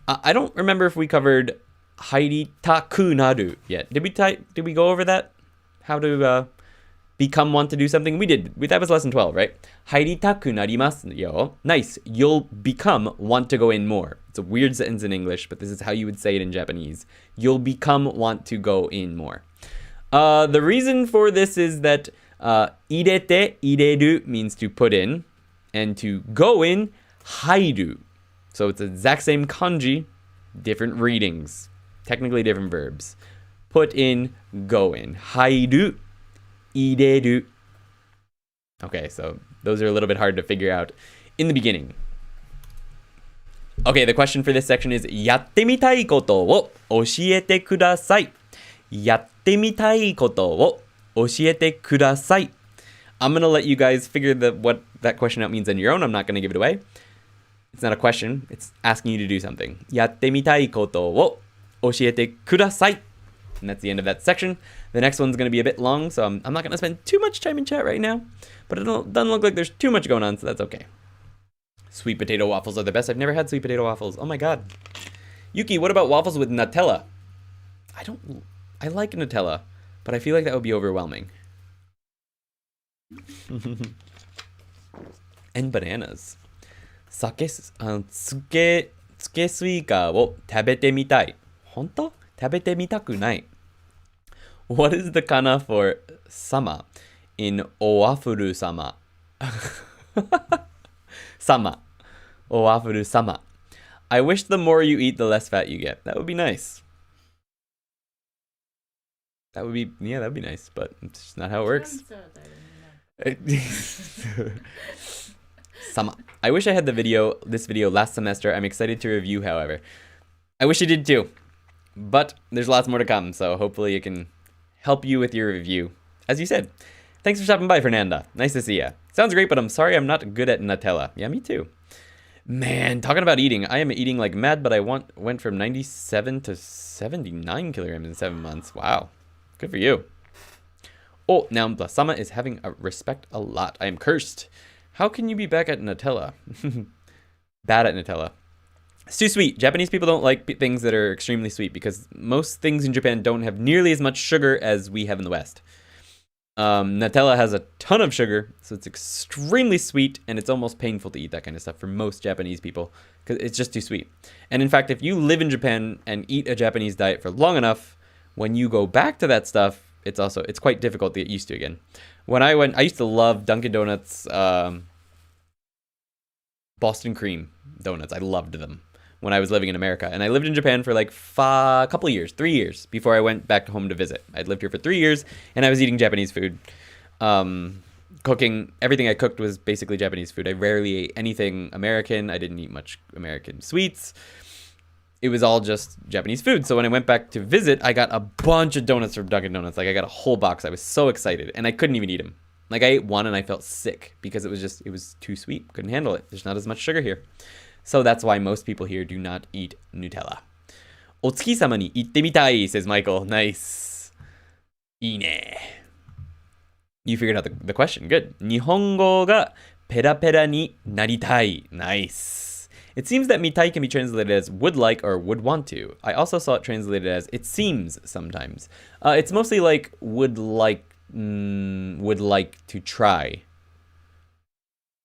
I don't remember if we covered 入りたくなる yet. Did we go over that? How to become want to do something? We did. That was lesson 12, right? 入りたくなりますよ. Nice. You'll become want to go in more. It's a weird sentence in English, but this is how you would say it in Japanese. You'll become want to go in more. The reason for this is that 入れて, 入れる means to put in, and to go in, 入る. So it's the exact same kanji, different readings, technically different verbs. Put in, go in. 入る, 入れる. Okay, so those are a little bit hard to figure out in the beginning. Okay, the question for this section is やってみたいことを教えてください。やってみたいことを教えてください. I'm going to let you guys figure what that question out means on your own. I'm not going to give it away. It's not a question. It's asking you to do something. やってみたいことを教えてください. And that's the end of that section. The next one's going to be a bit long, so I'm not going to spend too much time in chat right now. But it doesn't look like there's too much going on, so that's okay. Sweet potato waffles are the best. I've never had sweet potato waffles. Oh my god. Yuki, what about waffles with Nutella? I like Nutella, but I feel like that would be overwhelming. And bananas. つけスイカを食べてみたい。本当？食べてみたくない。What is the kana for sama in おわふる様? Sama. おわふる様. I wish the more you eat, the less fat you get. That would be nice. That would be nice, but it's just not how it works. Sama. I wish I had this video last semester. I'm excited to review, however. I wish you did too. But there's lots more to come, so hopefully it can help you with your review. As you said, Thanks for stopping by, Fernanda. Nice to see ya. Sounds great, but I'm sorry I'm not good at Nutella. Yeah, me too. Man, talking about eating, I am eating like mad, but I went from 97 to 79 kilograms in 7 months. Wow. Good for you. Oh, now Blasama is having a respect a lot. I am cursed. How can you be back at Nutella? Bad at Nutella. It's too sweet. Japanese people don't like things that are extremely sweet because most things in Japan don't have nearly as much sugar as we have in the West. Nutella has a ton of sugar, so it's extremely sweet, and it's almost painful to eat that kind of stuff for most Japanese people because it's just too sweet. And in fact, if you live in Japan and eat a Japanese diet for long enough, when you go back to that stuff, it's quite difficult to get used to again. When I used to love Dunkin' Donuts, Boston cream donuts. I loved them when I was living in America. And I lived in Japan for like a couple of years, 3 years, before I went back home to visit. I'd lived here for 3 years, and I was eating Japanese food. Cooking, everything I cooked was basically Japanese food. I rarely ate anything American. I didn't eat much American sweets. It was all just Japanese food. So when I went back to visit, I got a bunch of donuts from Dunkin' Donuts. Like, I got a whole box. I was so excited, and I couldn't even eat them. Like, I ate one and I felt sick because it was too sweet. Couldn't handle it. There's not as much sugar here. So that's why most people here do not eat Nutella. Otsuki-sama ni itte mitai, says Michael. Nice. Ine. You figured out the question. Good. Nihongo ga pera pera ni naritai. Nice. It seems that mitai can be translated as would like or would want to. I also saw it translated as it seems sometimes. It's mostly like would like to try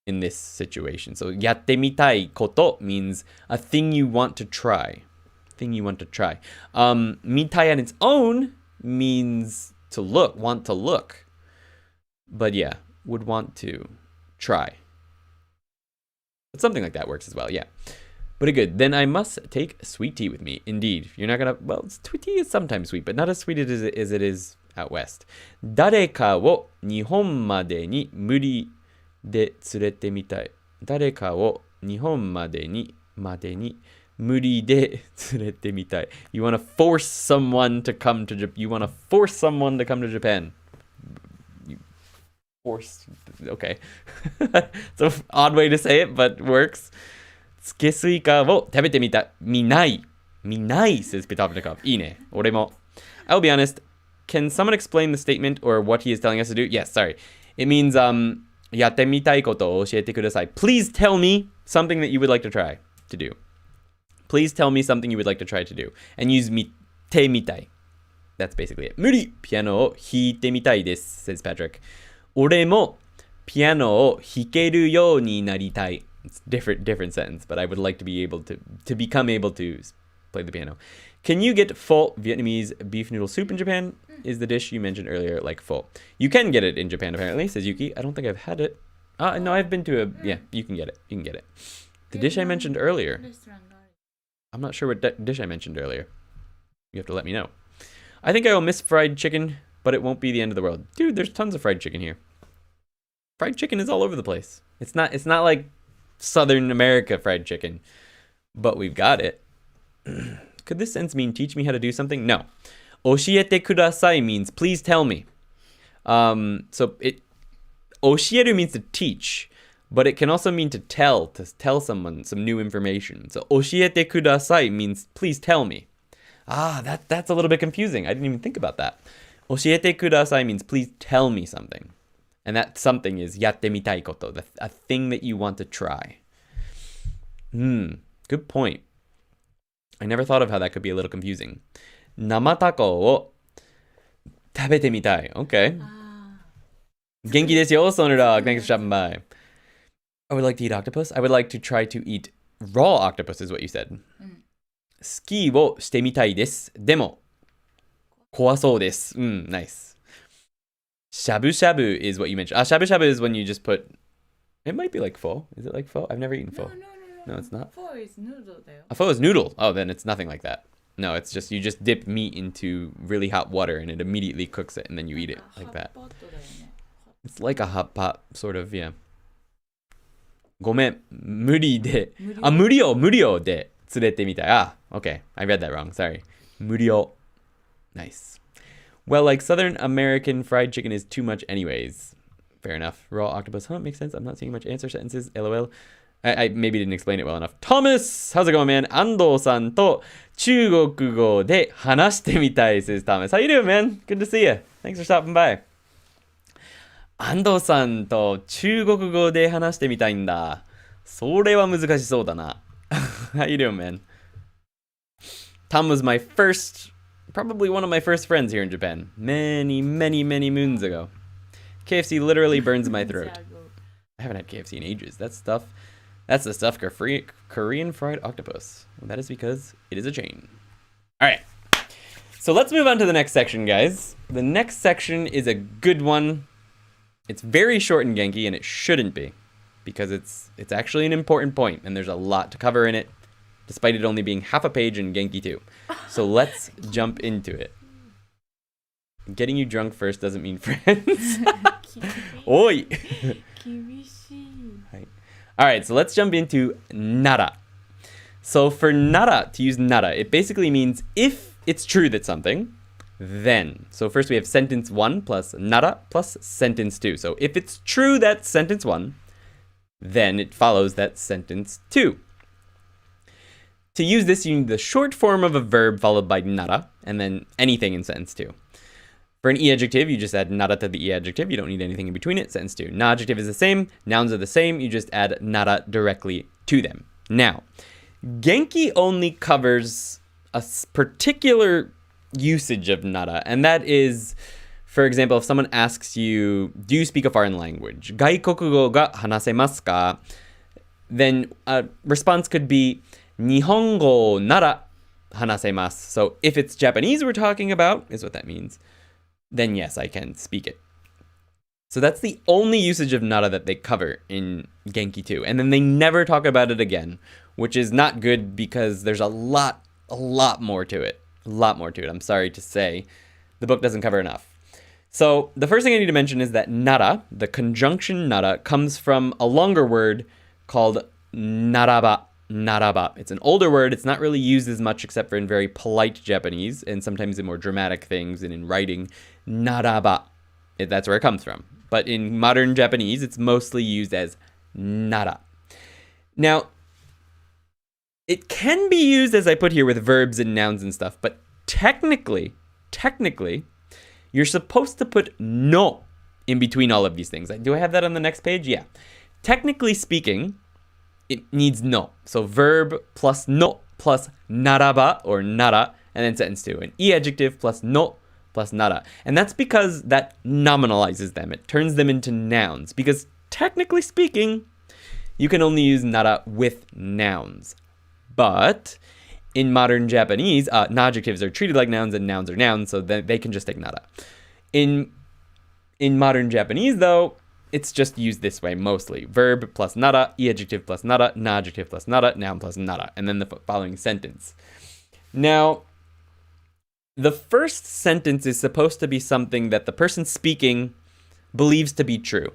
in this situation. So yatte mitai koto means a thing you want to try. Mitai on its own means to look, want to look. But yeah, would want to try. But something like that works as well, yeah. But good. Then I must take sweet tea with me. Indeed. You're not gonna, well, sweet tea is sometimes sweet, but not as sweet as it is out west. 誰かを日本までに無理で連れてみたい。誰かを日本までに無理で連れてみたい。You want to force someone to come to Japan. You want to force someone to come to Japan. You force. Okay. It's an odd way to say it, but works. つけスイカを食べてみたい。見ない。見ない says Pitopnikov. いいね。俺も。I'll be honest. Can someone explain the statement or what he is telling us to do? Yes, sorry. It means, やってみたいことを教えてください. Please tell me something that you would like to try to do. Please tell me something you would like to try to do. And use 見てみたい. That's basically it. 無理ピアノを弾いてみたいです says Patrick. 俺もピアノを弾けるようになりたい. It's different sentence, but I would like to be able to become able to play the piano. Can you get pho, Vietnamese beef noodle soup in Japan? Is the dish you mentioned earlier like pho? You can get it in Japan apparently, says Yuki. I don't think I've had it. No, I've been to yeah, you can get it. The dish I mentioned earlier. I'm not sure what dish I mentioned earlier. You have to let me know. I think I will miss fried chicken, but it won't be the end of the world. Dude, there's tons of fried chicken here. Fried chicken is all over the place. It's not like Southern America fried chicken, but we've got it. Could this sentence mean teach me how to do something? No. 教えてください means please tell me. So it 教える means to teach, but it can also mean to tell someone some new information. So 教えてください means please tell me. That's a little bit confusing. I didn't even think about that. 教えてください means please tell me something. And that something is やってみたいこと, a thing that you want to try. Good point. I never thought of how that could be a little confusing. 生タコを食べてみたい. Okay. 元気ですよ, Sonar Dog. Thanks for stopping by. I would like to eat octopus. I would like to try to eat raw octopus is what you said. スキーをしてみたいです。でも怖そうです. Nice. Shabu shabu is what you mentioned. Shabu shabu is when you just put... It might be like pho. Is it like pho? I've never eaten pho. No, it's not. Pho is noodle. A pho is noodle. Oh, then it's nothing like that. No, it's just you just dip meat into really hot water and it immediately cooks it and then you eat it like that. It's like a hot pot, sort of, yeah. ごめん、無理で、無料で連れてみたい. Okay, I read that wrong, sorry. 無料. Nice. Well, like Southern American fried chicken is too much anyways. Fair enough. Raw octopus. Huh, makes sense. I'm not seeing much answer sentences. LOL. I maybe didn't explain it well enough. Thomas! How's it going, man? Ando-san to 中国語で話してみたい, says Thomas. How you doing, man? Good to see you. Thanks for stopping by. Ando-sanと中国語で話してみたいんだ。それは難しそうだな。How you doing, man? Tom was my first, probably one of my first friends here in Japan. Many, many, many moons ago. KFC literally burns my throat. I haven't had KFC in ages. That's the stuffed Korean fried octopus. Well, that is because it is a chain. All right. So let's move on to the next section, guys. The next section is a good one. It's very short in Genki, and it shouldn't be, because it's actually an important point, and there's a lot to cover in it, despite it only being half a page in Genki 2. So let's jump into it. Getting you drunk first doesn't mean friends. Oi! Alright, so let's jump into nara. So for nara, to use nara, it basically means if it's true that something, then. So first we have sentence 1 plus nara plus sentence 2. So if it's true that sentence 1, then it follows that sentence 2. To use this, you need the short form of a verb followed by nara, and then anything in sentence 2. For an e-adjective, you just add nara to the e-adjective. You don't need anything in between it. Sentence 2. Na-adjective is the same. Nouns are the same. You just add nara directly to them. Now, Genki only covers a particular usage of nara, and that is, for example, if someone asks you, do you speak a foreign language? 外国語が話せますか? Then a response could be 日本語なら話せます. So if it's Japanese we're talking about, is what that means, then yes, I can speak it. So that's the only usage of nara that they cover in Genki 2. And then they never talk about it again, which is not good because there's a lot more to it. A lot more to it, I'm sorry to say. The book doesn't cover enough. So the first thing I need to mention is that nara, the conjunction nara, comes from a longer word called naraba. Naraba. It's an older word. It's not really used as much except for in very polite Japanese and sometimes in more dramatic things and in writing. Naraba. That's where it comes from. But in modern Japanese, it's mostly used as nara. Now, it can be used, as I put here, with verbs and nouns and stuff, but technically, you're supposed to put no in between all of these things. Do I have that on the next page? Yeah. Technically speaking, it needs no. So verb plus no plus naraba or nara, and then sentence 2. An e-adjective plus no plus nara. And that's because that nominalizes them. It turns them into nouns. Because technically speaking, you can only use nara with nouns. But in modern Japanese, adjectives are treated like nouns and nouns are nouns, so they can just take nara. In modern Japanese, though, it's just used this way mostly. Verb plus nara, e-adjective plus nara, na-adjective plus nara, noun plus nara, and then the following sentence. Now, the first sentence is supposed to be something that the person speaking believes to be true.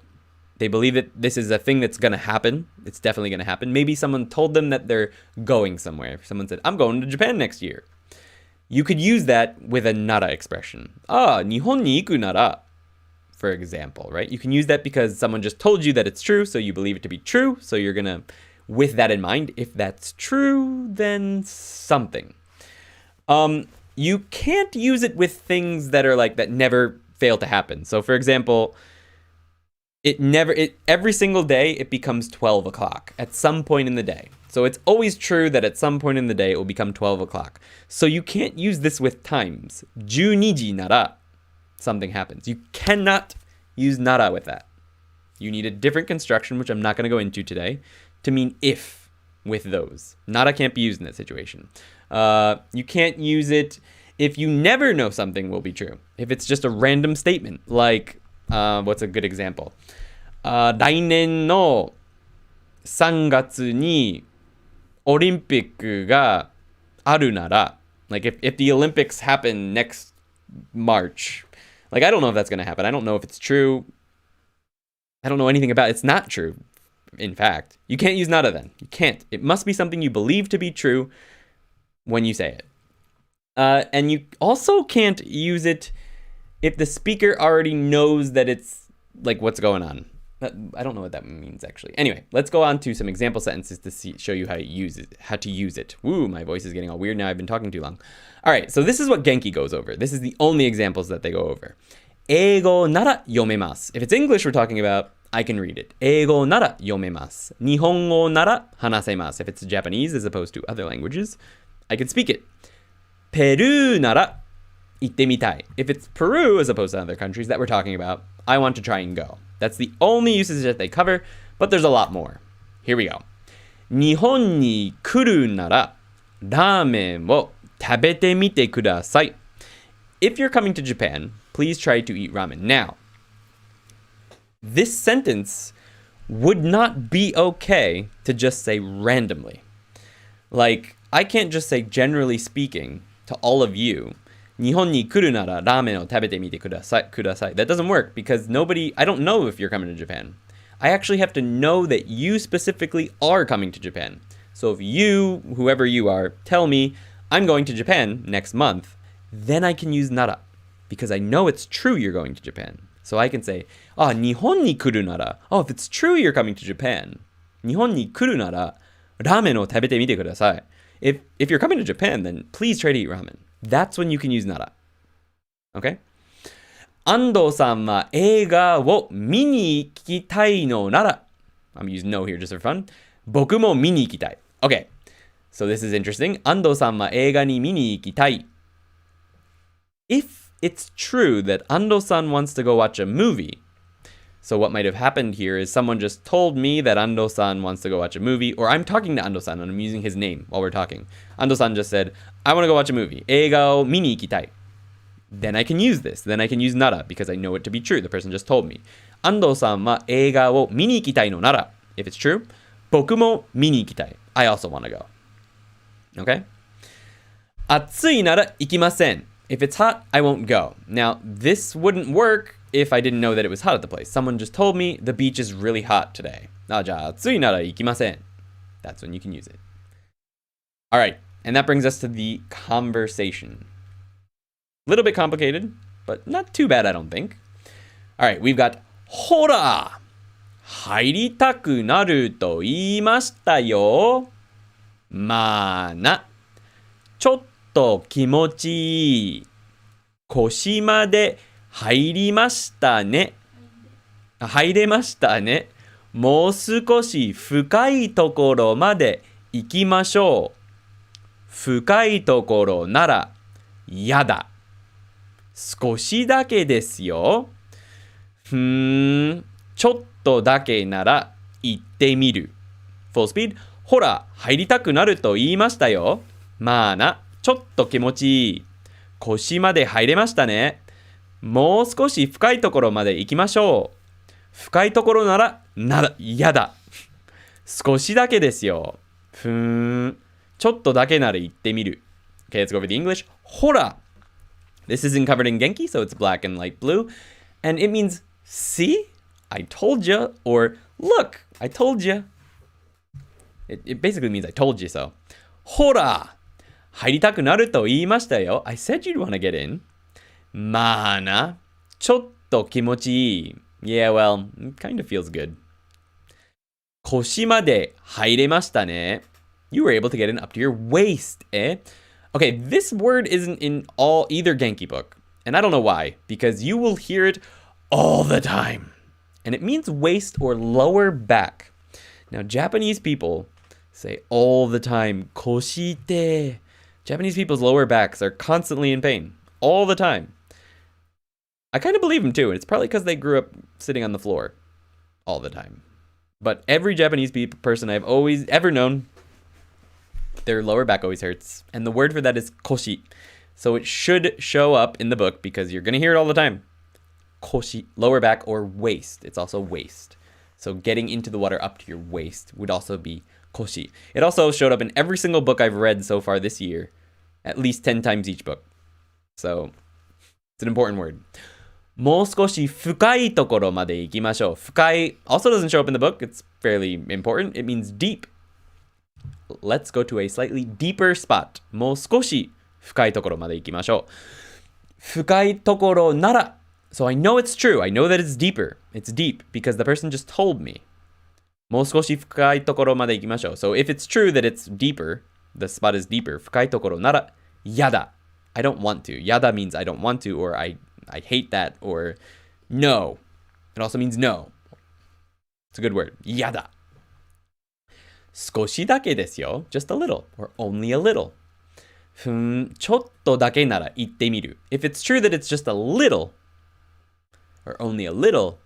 They believe that this is a thing that's going to happen. It's definitely going to happen. Maybe someone told them that they're going somewhere. Someone said, I'm going to Japan next year. You could use that with a nara expression. Nihon ni iku nara, for example, right? You can use that because someone just told you that it's true, so you believe it to be true. So you're going to, with that in mind, if that's true, then something. You can't use it with things that are like, that never fail to happen. So for example, every single day it becomes 12 o'clock at some point in the day. So it's always true that at some point in the day it will become 12 o'clock. So you can't use this with times. 12時 nara, something happens. You cannot use nara with that. You need a different construction, which I'm not going to go into today, to mean if with those. Nara can't be used in that situation. You can't use it if you never know something will be true. If it's just a random statement, like, what's a good example? 来年の3月にオリンピックがあるなら, like if the Olympics happen next March, like I don't know if that's going to happen. I don't know if it's true. I don't know anything about it. It's not true. In fact, you can't use nara then. You can't. It must be something you believe to be true when you say it. And you also can't use it if the speaker already knows that it's like what's going on. I don't know what that means actually. Anyway, let's go on to some example sentences to show you how to use it. Woo, my voice is getting all weird now. I've been talking too long. All right, so this is what Genki goes over. This is the only examples that they go over. 英語なら読めます. If it's English we're talking about, I can read it. 英語なら読めます. 日本語なら話せます. If it's Japanese as opposed to other languages, I can speak it. ペルーなら行ってみたい. If it's Peru as opposed to other countries that we're talking about, I want to try and go. That's the only uses that they cover, but there's a lot more. Here we go. 日本に来るならラーメンを食べてみてください. If you're coming to Japan, please try to eat ramen. Now, this sentence would not be okay to just say randomly. Like, I can't just say generally speaking to all of you, 日本に来るならラーメンを食べてみてください. That doesn't work because I don't know if you're coming to Japan. I actually have to know that you specifically are coming to Japan. So if you, whoever you are, tell me, I'm going to Japan next month, then I can use nara because I know it's true you're going to Japan. So I can say, 日本に来るなら, if it's true you're coming to Japan, 日本に来るならラーメンを食べてみてください. If you're coming to Japan, then please try to eat ramen. That's when you can use nara. Okay? 安藤さんは映画を見に行きたいのなら, I'm using no here just for fun. 僕も見に行きたい. Okay. So this is interesting. 安藤さんは映画に見に行きたい. If it's true that Ando-san wants to go watch a movie, so what might have happened here is someone just told me that Ando-san wants to go watch a movie, or I'm talking to Ando-san and I'm using his name while we're talking. Ando-san just said, I want to go watch a movie. 映画を見に行きたい. Then I can use this. Then I can use nara because I know it to be true. The person just told me. Ando-sanは映画を見に行きたいのなら. If it's true, 僕も見に行きたい. I also want to go. Okay? 暑いなら行きません. If it's hot, I won't go. Now, this wouldn't work if I didn't know that it was hot at the place. Someone just told me the beach is really hot today. じゃあ暑いなら行きません. That's when you can use it. All right, and that brings us to the conversation. A little bit complicated, but not too bad, I don't think. All right, we've got ほら入りたくなると言いましたよ。まあな。ちょっと気持ちいい。腰まで入りましたね。入れましたね。もう少し深いところまで行きましょう。深いところならやだ。少しだけですよ。ちょっとだけなら行ってみる。Full speed。ほら、入りたくなると言いましたよ。まあな。ちょっと気持ちいい。腰まで入れましたね。もう少し深いところまで行きましょう。深いところならやだ。少しだけですよ。ちょっとだけなら行ってみる。Okay, let's go over the English. ほら。This isn't covered in Genki, so it's black and light blue. And it means, see? I told you. Or, look, I told you. It basically means I told you so. ほら。入りたくなると言いましたよ。I said you'd want to get in. まあな。ちょっと気持ちいい。Yeah, well, it kind of feels good. 腰まで入れましたね。You were able to get in up to your waist, eh? Okay, this word isn't in either Genki book. And I don't know why. Because you will hear it all the time. And it means waist or lower back. Now, Japanese people say all the time, 腰て. Japanese people's lower backs are constantly in pain. All the time. I kind of believe them too. And it's probably because they grew up sitting on the floor. All the time. But every Japanese person I've always ever known, their lower back always hurts. And the word for that is koshi. So it should show up in the book because you're going to hear it all the time. Koshi, lower back or waist. It's also waist. So getting into the water up to your waist would also be koshi. It also showed up in every single book I've read so far this year. At least 10 times each book. So it's an important word. もう少し深いところまで行きましょう。深い also doesn't show up in the book. It's fairly important. It means deep. Let's go to a slightly deeper spot. もう少し深いところまで行きましょう。深いところなら So I know it's true. I know that it's deeper. It's deep because the person just told me. もう少し深いところまで行きましょう. So if it's true that it's deeper, the spot is deeper. 深いところならやだ. I don't want to. やだ means I don't want to or I hate that or no. It also means no. It's a good word. やだ. 少しだけですよ. Just a little or only a little. ちょっとだけなら行ってみる. If it's true that it's just a little or only a little,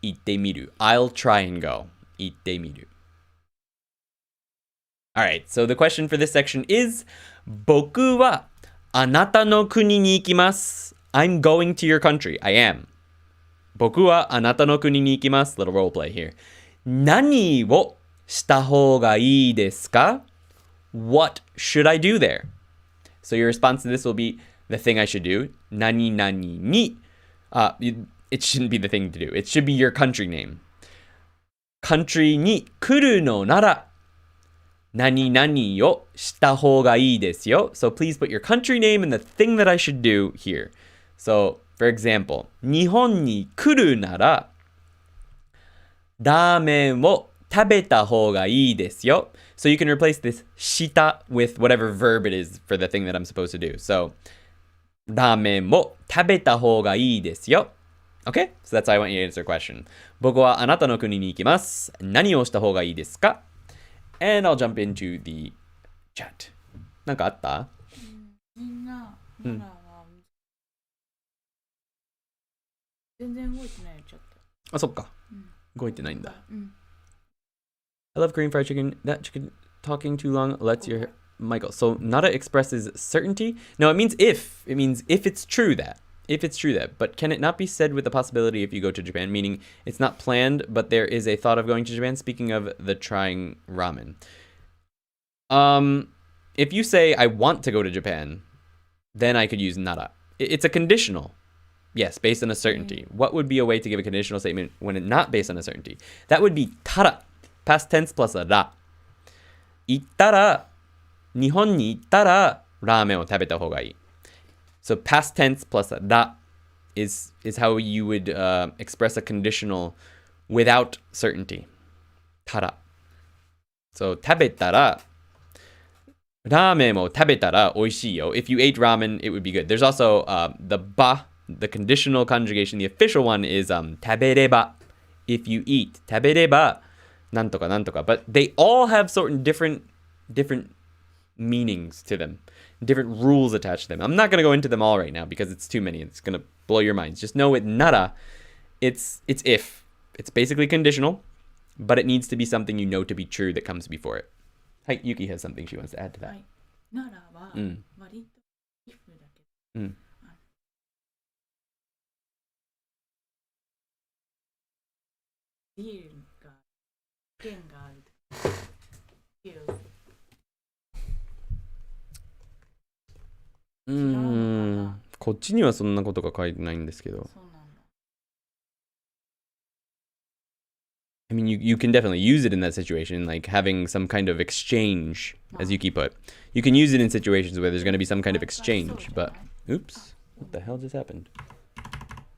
行ってみる. I'll try and go. 行ってみる. Alright, so the question for this section is 僕はあなたの国に行きます. I'm going to your country. I am. 僕はあなたの国に行きます. Little role play here. 何をした方がいいですか? What should I do there? So your response to this will be the thing I should do. 何々に. It shouldn't be the thing to do. It should be your country name. Country に来るのなら何々をした方がいいですよ. So please put your country name and the thing that I should do here. So, for example, 日本に来るならラーメンを食べた方がいいですよ. So you can replace this した with whatever verb it is for the thing that I'm supposed to do. So, ラーメンを食べた方がいいですよ. Okay? So that's how I want you to answer the question. 僕はあなたの国に行きます. 何をした方がいいですか? And I'll jump into the chat. なんかあった?みんな、奈良は全然動いてないよ、ちょっと。あ、そっか。動いてないんだ。I love Korean fried chicken. That chicken talking too long lets your... Michael. So nara expresses certainty. No, it means if. It means if it's true that. If it's true that. But can it not be said with the possibility if you go to Japan? Meaning it's not planned, but there is a thought of going to Japan. Speaking of the trying ramen. If you say, I want to go to Japan, then I could use nara. It's a conditional. Yes, based on a certainty. What would be a way to give a conditional statement when it's not based on a certainty? That would be tara. Past tense plus a ra. 行ったら、日本に行ったら、ラーメンを食べた方がいい. So past tense plus a ra is how you would express a conditional without certainty. たら. So 食べたら、ラーメンを食べたら美味しいよ. If you ate ramen, it would be good. There's also the ba, the conditional conjugation. The official one is 食べれば. If you eat, 食べれば. なんとかなんとか. But they all have certain different meanings to them. Different rules attached to them. I'm not going to go into them all right now because it's too many. It's going to blow your minds. Just know with nara, it's if. It's basically conditional, but it needs to be something you know to be true that comes before it. Hi, Yuki has something she wants to add to that. 奈良は割とifだけど、ディールが弦がある。こっちにはそんなことが書いてないんですけど。I mean, you can definitely use it in that situation, like having some kind of exchange, as Yuki put. You can use it in situations where there's going to be some kind of exchange, but... Oops, what the hell just happened?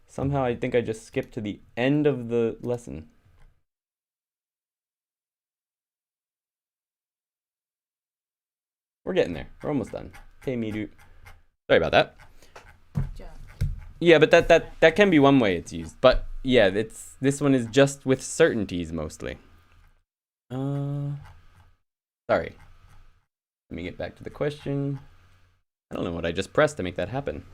Somehow I think I just skipped to the end of the lesson. We're getting there. We're almost done. Hey, Miru. Sorry about that. Yeah, but that can be one way it's used. But yeah, this one is just with certainties mostly. Sorry. Let me get back to the question. I don't know what I just pressed to make that happen.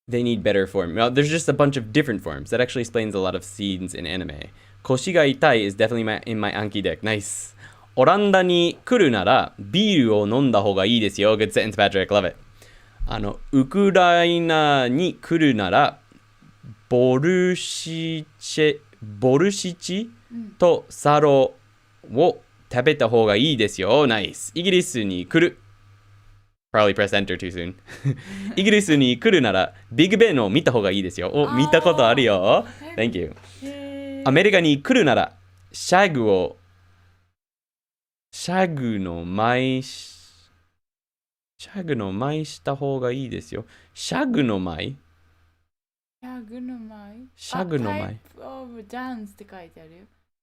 They need better form. Well, there's just a bunch of different forms. That actually explains a lot of scenes in anime. Koshi ga itai is definitely in my Anki deck. Nice. オランダに来るならビールを飲んだ方がいいですよ. Good sentence, Patrick. Love it. ウクライナに来るならボルシチとサロを食べた方がいいですよ. Nice. イギリスに来る. Probably press enter too soon. イギリスに来るならビッグベンを見た方がいいですよ. お、見たことあるよ. Thank you. アメリカに来るならシャグのシャグの舞した方がいいですよ。シャグの舞シャグの舞シャグの舞 Type of dance って書いてあるよ。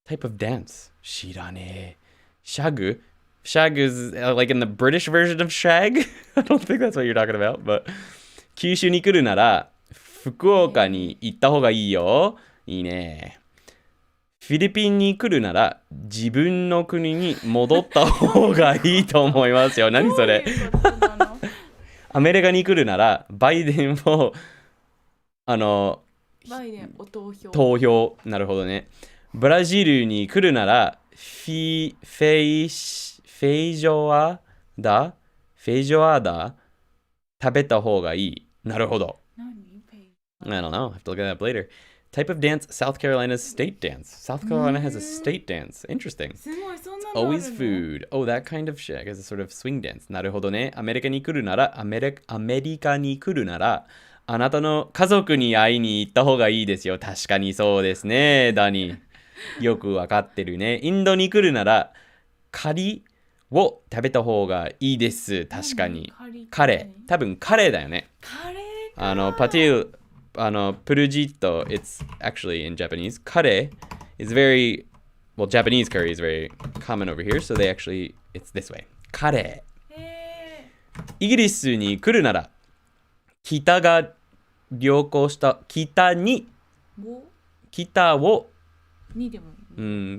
Type of dance. 知らねえ。Shag? Shag is like in the British version of shag? I don't think that's what you're talking about, but 九州に来るなら福岡に行った方がいいよ。いいね。フィリピンに来るなら自分の国に戻った方がいいと思いますよ。何それ？どういうことなの？アメリカに来るならバイデンをバイデンお投票。投票。なるほどね。ブラジルに来るならフェイジョアダ食べた方がいい。なるほど。何？ I don't know. I have to look at that up later. Type of dance, South Carolina's state dance. South Carolina has a state dance. Interesting. すごい、そんなのあるの？ Always food. Oh, that kind of shit. I guess a sort of swing dance. なるほどね。アメリカに来るなら、あなたの家族に会いに行った方がいいですよ。確かにそうですね、ダニー。よくわかってるね。インドに来るなら、カリを食べた方がいいです。確かに。カレー。多分カレーだよね。カレーか。パティル、プルジット、it's actually in Japanese. カレー is very, well, Japanese curry is very common over here, so they actually, it's this way. カレー。イギリスに来るなら、北が旅行した、北を、にでも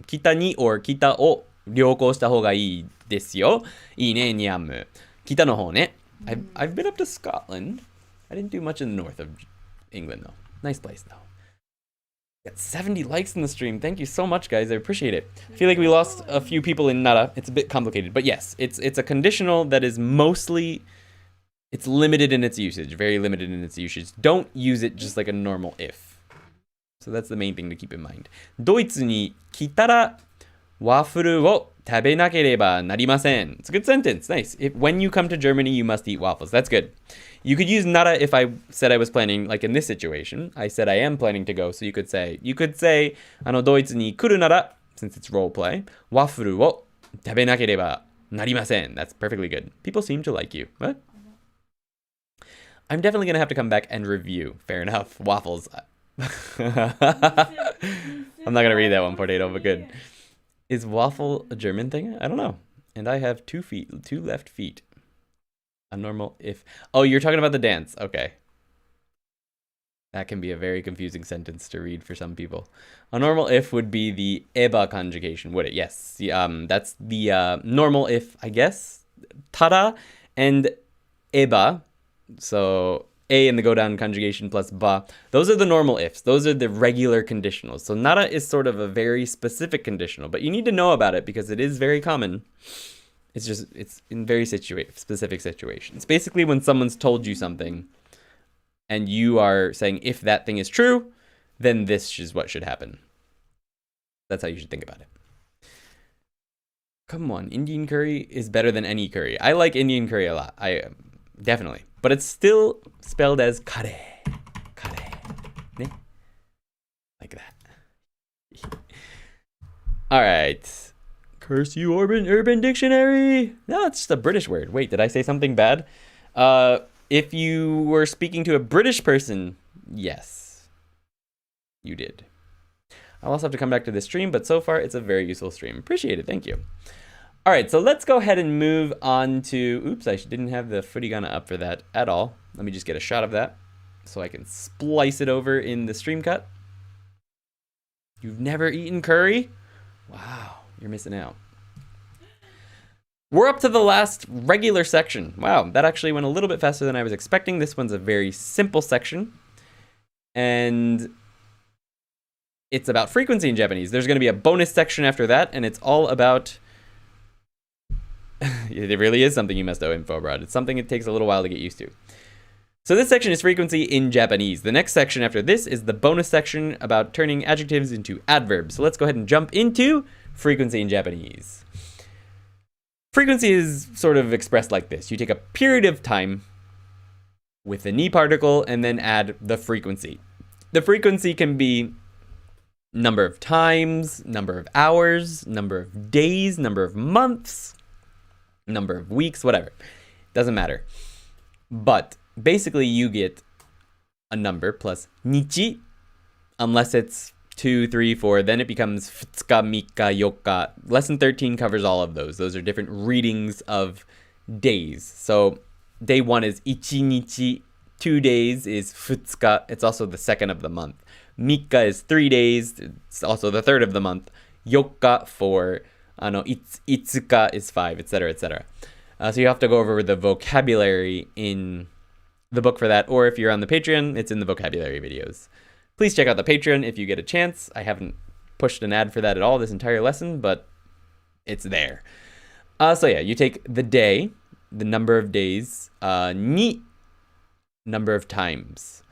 北に or 北を旅行した方がいいですよ。いいね、ニャム。北の方ね。I've been up to Scotland. I didn't do much in the north of England, though. Nice place, though. Got 70 likes in the stream. Thank you so much, guys. I appreciate it. I feel like we lost a few people in Nara. It's a bit complicated. But yes, it's a conditional that is mostly... It's limited in its usage. Very limited in its usage. Don't use it just like a normal if. So that's the main thing to keep in mind. ドイツに来たらワッフルを食べなければなりません. It's a good sentence. Nice. When you come to Germany, you must eat waffles. That's good. You could use nara if I said I was planning, like in this situation. I said I am planning to go, so you could say, ドイツに来るなら, since it's role play, ワッフルを食べなければなりません. That's perfectly good. People seem to like you. What? I'm definitely going to have to come back and review. Fair enough. Waffles. I'm not going to read that one, Potato, but good. Is waffle a German thing? I don't know. And I have 2 left feet. A normal if. Oh, you're talking about the dance. Okay. That can be a very confusing sentence to read for some people. A normal if would be the eba conjugation, would it? Yes. That's the normal if, I guess. Tada and eba. So a in the go down conjugation plus ba. Those are the normal ifs. Those are the regular conditionals. So nara is sort of a very specific conditional, but you need to know about it because it is very common. It's in very specific situations. Basically when someone's told you something and you are saying if that thing is true, then this is what should happen. That's how you should think about it. Come on, Indian curry is better than any curry. I like Indian curry a lot. Definitely. But it's still spelled as kare. Kare. Ne? Like that. Alright. Curse you, Urban Dictionary. No, it's just a British word. Wait, did I say something bad? If you were speaking to a British person, yes. You did. I'll also have to come back to this stream, but so far it's a very useful stream. Appreciate it. Thank you. All right, so let's go ahead and move on to... Oops, I didn't have the furigana up for that at all. Let me just get a shot of that so I can splice it over in the stream cut. You've never eaten curry? Wow, you're missing out. We're up to the last regular section. Wow, that actually went a little bit faster than I was expecting. This one's a very simple section. And it's about frequency in Japanese. There's going to be a bonus section after that, and it's all about... It really is something you must know info about. It's something it takes a little while to get used to. So this section is frequency in Japanese. The next section after this is the bonus section about turning adjectives into adverbs. So let's go ahead and jump into frequency in Japanese. Frequency is sort of expressed like this. You take a period of time with the ni particle and then add the frequency. The frequency can be number of times, number of hours, number of days, number of months, number of weeks, whatever. Doesn't matter. But basically you get a number plus nichi, unless it's 2, 3, 4, then it becomes futsuka, mika, yoka. Lesson 13 covers all of those. Those are different readings of days. So day 1 is ichinichi, 2 days is futsuka. It's also the second of the month. Mika is 3 days. It's also the third of the month. Yoka 4. Itsuka is 5, etc., etc. So you have to go over the vocabulary in the book for that. Or if you're on the Patreon, it's in the vocabulary videos. Please check out the Patreon if you get a chance. I haven't pushed an ad for that at all this entire lesson, but it's there. So yeah, you take the day, the number of days, ni, number of times,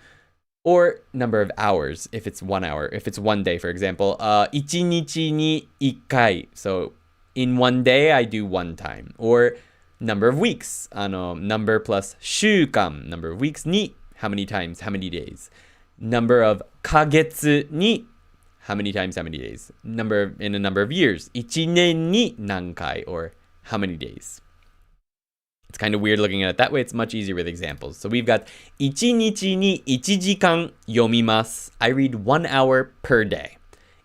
or number of hours if it's 1 hour. If it's 1 day, for example, ichinichi ni ikkai. So in 1 day, I do 1 time. Or number of weeks, number plus shukan, number of weeks, ni, how many times, how many days. Number of kagetsu ni, how many times, how many days. Number in a number of years, ichinen ni nankai, or how many days. It's kind of weird looking at it that way. It's much easier with examples. So we've got ichinichi ni ichijikan yomimasu. I read 1 hour per day.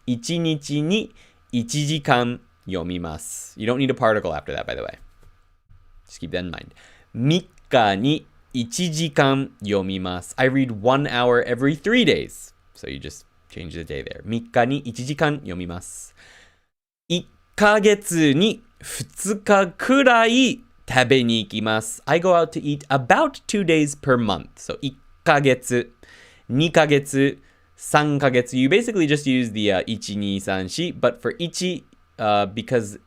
Ichinichi ni ichijikan yomimasu. You don't need a particle after that, by the way. Just keep that in mind. Mikka ni 1時間読みます. I read 1 hour every 3 days. So you just change the day there. 3日に1時間読みます. 1ヶ月に2日くらい食べに行きます. I go out to eat about 2 days per month. So 1ヶ月, 2ヶ月, 3ヶ月. You basically just use the 1, 2, 3, 4. But for 1, because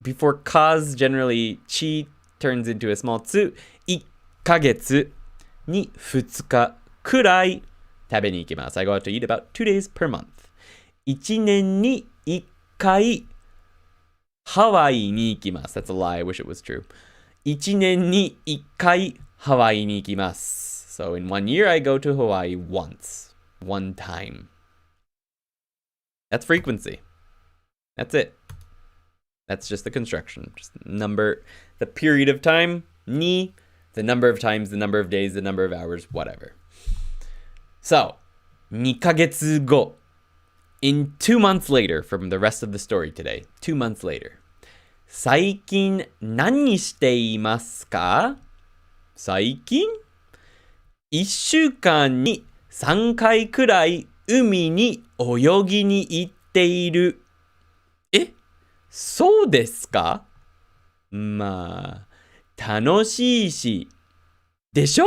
before cause, generally chi turns into a small tsu. 1ヶ月に2日くらい食べに行きます. I go out to eat about 2 days per month. 1年に1回ハワイに行きます. That's a lie. I wish it was true. 1年に1回ハワイに行きます. So in 1 year, I go to Hawaii once. 1 time. That's frequency. That's it. That's just the construction. Just number, the period of time, ni, the number of times, the number of days, the number of hours, whatever. So, 2ヶ月後. In 2 months later, from the rest of the story today, 2 months later. 最近何していますか? 最近 1週間に3回くらい海に泳ぎに行っている. え? そうですか? まあ、楽しいし。でしょ?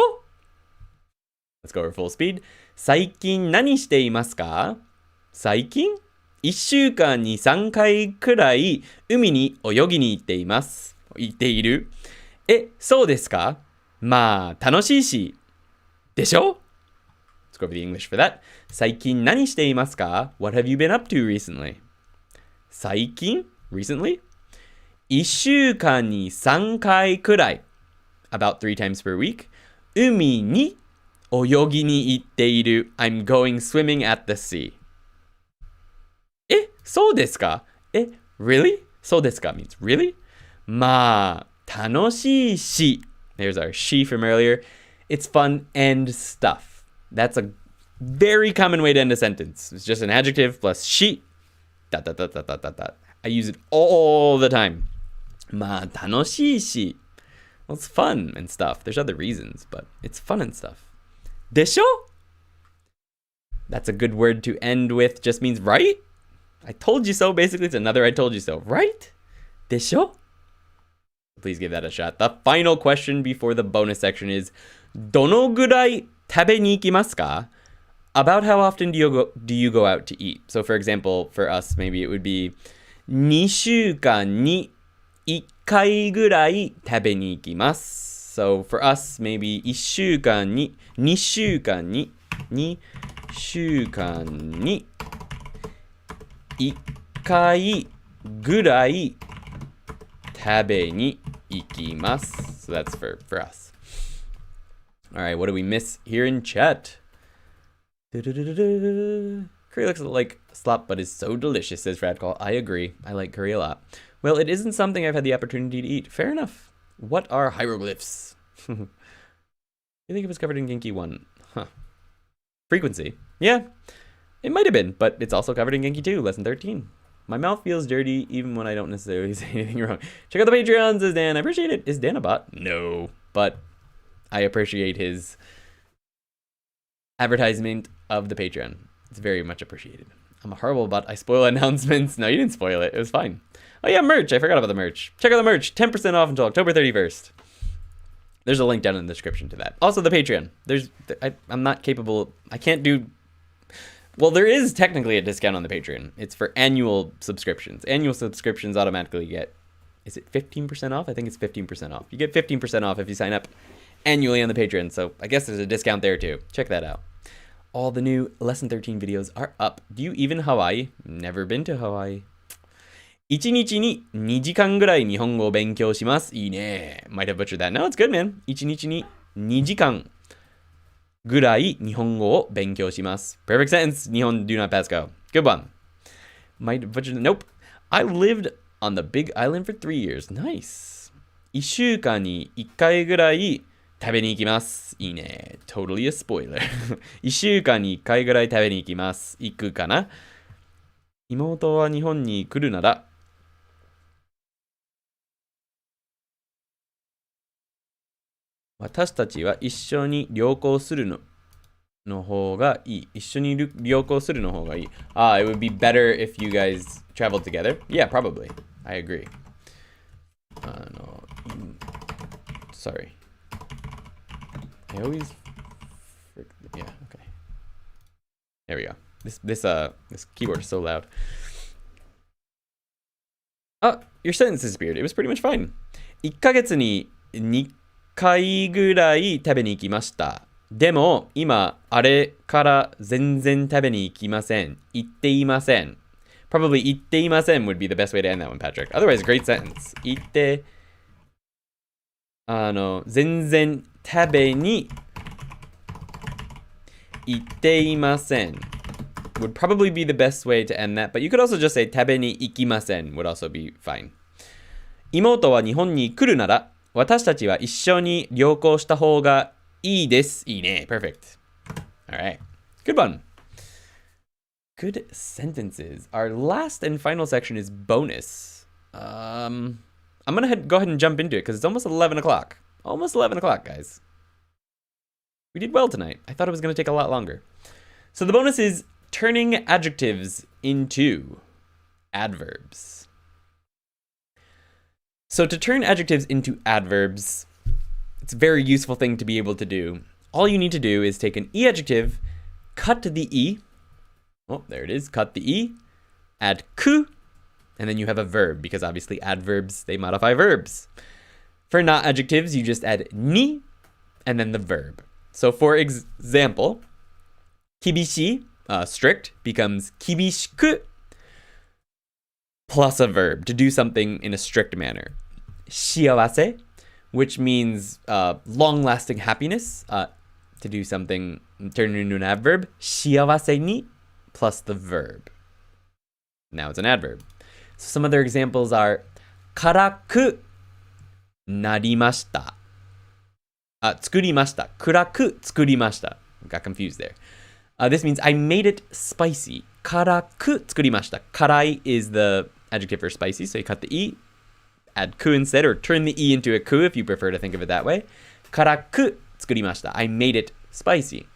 Let's go over full speed. 最近何していますか? 最近 ?1 週間に3回くらい海に泳ぎに行っています。行っている。え、そうですか? まあ、楽しいし。でしょ? Let's go over the English for that. 最近何していますか? What have you been up to recently? 最近 Recently? 1週間に3回くらい About 3 times per week 海に泳ぎに行っている I'm going swimming at the sea え、そうですか? え、really? そうですか means really? まあ、楽しいし There's our she from earlier It's fun and stuff That's a very common way to end a sentence It's just an adjective plus she dot dot dot dot dot dot dot I use it all the time まあ、楽しいし Well, it's fun and stuff. There's other reasons, but it's fun and stuff. でしょ? That's a good word to end with. Just means right? I told you so. Basically, it's another I told you so. Right? でしょ? Please give that a shot. The final question before the bonus section is どのぐらい食べに行きますか? About how often do you go out to eat? So for example, for us, maybe it would be 2週間に1回ぐらい食べに行きます。So for us, maybe 1週間に、2週間に、2週間に1回ぐらい食べに行きます。So that's for us. Alright, what do we miss here in chat? Curry looks like slop, but is so delicious, says Radcall. I agree. I like curry a lot. Well, it isn't something I've had the opportunity to eat. Fair enough. What are hieroglyphs? I think it was covered in Genki 1. Huh. Frequency. Yeah, it might have been, but it's also covered in Genki 2, lesson 13. My mouth feels dirty even when I don't necessarily say anything wrong. Check out the Patreon, says Dan. I appreciate it. Is Dan a bot? No, but I appreciate his advertisement of the Patreon. It's very much appreciated. I'm a horrible bot. I spoil announcements. No, you didn't spoil it. It was fine. Oh yeah, merch. I forgot about the merch. Check out the merch. 10% off until October 31st. There's a link down in the description to that. Also, the Patreon. I'm not capable. I can't do. Well, there is technically a discount on the Patreon. It's for annual subscriptions. Annual subscriptions automatically get. Is it 15% off? I think it's 15% off. You get 15% off if you sign up annually on the Patreon. So I guess there's a discount there too. Check that out. All the new lesson 13 videos are up. Do you even Hawaii? Never been to Hawaii. 1日に2時間ぐらい日本語を勉強します。いいね。Might have butchered that. No, it's good, man. 1日に2時間ぐらい日本語を勉強します。Perfect sentence. 日本 do not pass go. Good one. Might have butchered that. Nope. I lived on the big island for 3 years. Nice. 1週間に1回ぐらい食べに行きます。いいね。Totally a spoiler. 1週間に1回ぐらい食べに行きます。行くかな？妹は日本に来るなら、私たちは一緒に旅行するの方がいい。一緒に旅行するの方がいい。It would be better if you guys traveled together. Yeah, probably. I agree. No. Sorry. I always. Yeah. Okay. There we go. This keyboard is so loud. Your sentence disappeared. It was pretty much fine. 1ヶ月に2回ぐらい食べに行きました。でも今あれから全然食べに行きません。行っていません。Probably 行っていません would be the best way to end that one, Patrick. Otherwise, great sentence. 行って全然食べに行っていません would probably be the best way to end that, but you could also just say 食べに行きません would also be fine. 妹は日本に来るなら私たちは一緒に旅行した方がいいです。いいね。Perfect. Alright. Good one. Good sentences. Our last and final section is bonus. I'm going to go ahead and jump into it because it's almost 11 o'clock. Almost 11 o'clock, guys. We did well tonight. I thought it was going to take a lot longer. So the bonus is turning adjectives into adverbs. So to turn adjectives into adverbs, it's a very useful thing to be able to do. All you need to do is take an E adjective, cut the E. Oh, there it is. Cut the E. Add ku. And then you have a verb because obviously adverbs, they modify verbs. For not adjectives, you just add ni and then the verb. So for example, kibishi, strict, becomes kibishiku plus a verb to do something in a strict manner. Shiawase, which means long-lasting happiness, to do something, turn it into an adverb. Shiawase ni plus the verb. Now it's an adverb. So some other examples are karaku narimashita. Tsukurimashita. Kuraku tsukurimashita. Got confused there. This means I made it spicy. Karaku tsukurimashita. Karai is the adjective for spicy, so you cut the E, add ku instead, or turn the E into a ku if you prefer to think of it that way. Karaku tsukurimashita. I made it spicy.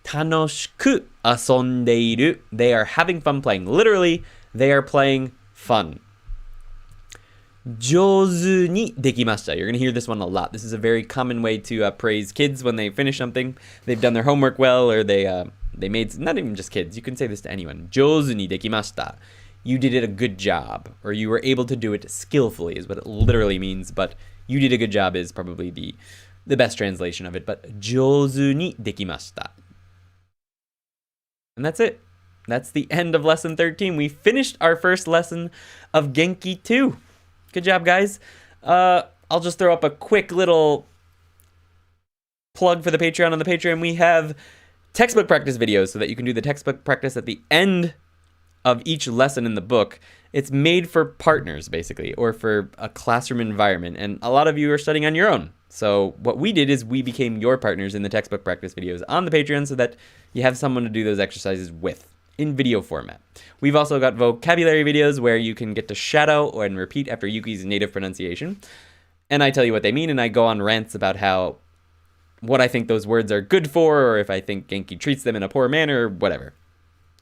Tanoshiku asondeiru. They are having fun playing. Literally, they are playing fun. Jozu ni dekimashita. You're going to hear this one a lot. This is a very common way to praise kids when they finish something. They've done their homework well, or they made, not even just kids, you can say this to anyone. Jozu ni dekimashita. You did it a good job, or you were able to do it skillfully is what it literally means, but you did a good job is probably the best translation of it, but jozu ni dekimashita. And that's it. That's the end of lesson 13. We finished our first lesson of Genki 2. Good job, guys. I'll just throw up a quick little plug for the Patreon. On the Patreon, we have textbook practice videos so that you can do the textbook practice at the end of each lesson in the book, it's made for partners, basically, or for a classroom environment. And a lot of you are studying on your own. So what we did is we became your partners in the textbook practice videos on the Patreon so that you have someone to do those exercises with in video format. We've also got vocabulary videos where you can get to shadow and repeat after Yuki's native pronunciation. And I tell you what they mean, and I go on rants about what I think those words are good for, or if I think Genki treats them in a poor manner, or whatever.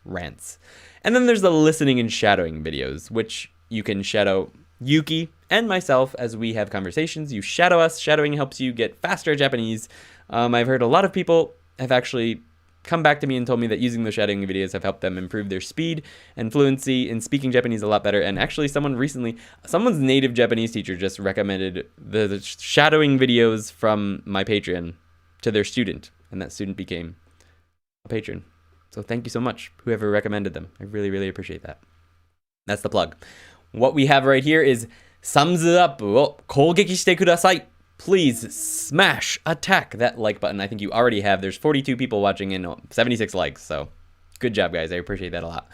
Rants. And then there's the listening and shadowing videos, which you can shadow Yuki and myself as we have conversations. You shadow us. Shadowing helps you get faster at Japanese. I've heard a lot of people have actually come back to me and told me that using those shadowing videos have helped them improve their speed and fluency in speaking Japanese a lot better. And actually someone's native Japanese teacher just recommended the shadowing videos from my Patreon to their student, and that student became a patron. So thank you so much, whoever recommended them. I really, really appreciate that. That's the plug. What we have right here is thumbs up. 攻撃してください. Please smash, attack that like button. I think you already have. There's 42 people watching and 76 likes. So good job, guys. I appreciate that a lot.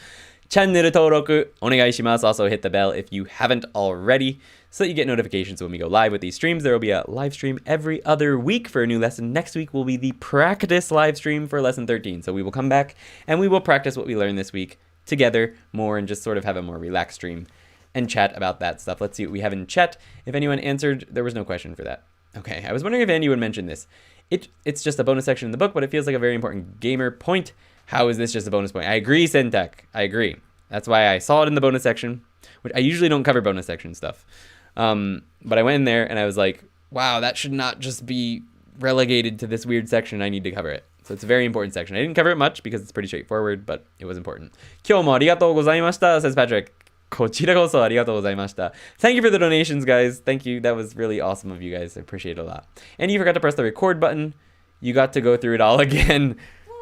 Channel 登録お願いします. Also hit the bell if you haven't already so that you get notifications when we go live with these streams. There will be a live stream every other week for a new lesson. Next week will be the practice live stream for lesson 13. So we will come back and we will practice what we learned this week together more and just sort of have a more relaxed stream and chat about that stuff. Let's see what we have in chat. If anyone answered, there was no question for that. Okay, I was wondering if Andy would mention this. It's just a bonus section in the book, but it feels like a very important gamer point. How is this just a bonus point? I agree, Sentek. I agree. That's why I saw it in the bonus section, which I usually don't cover bonus section stuff. But I went in there and I was like, wow, that should not just be relegated to this weird section. I need to cover it. So it's a very important section. I didn't cover it much because it's pretty straightforward, but it was important. 今日もありがとうございました, says Patrick. こちらこそありがとうございました. Thank you for the donations, guys. Thank you. That was really awesome of you guys. I appreciate it a lot. And you forgot to press the record button. You got to go through it all again.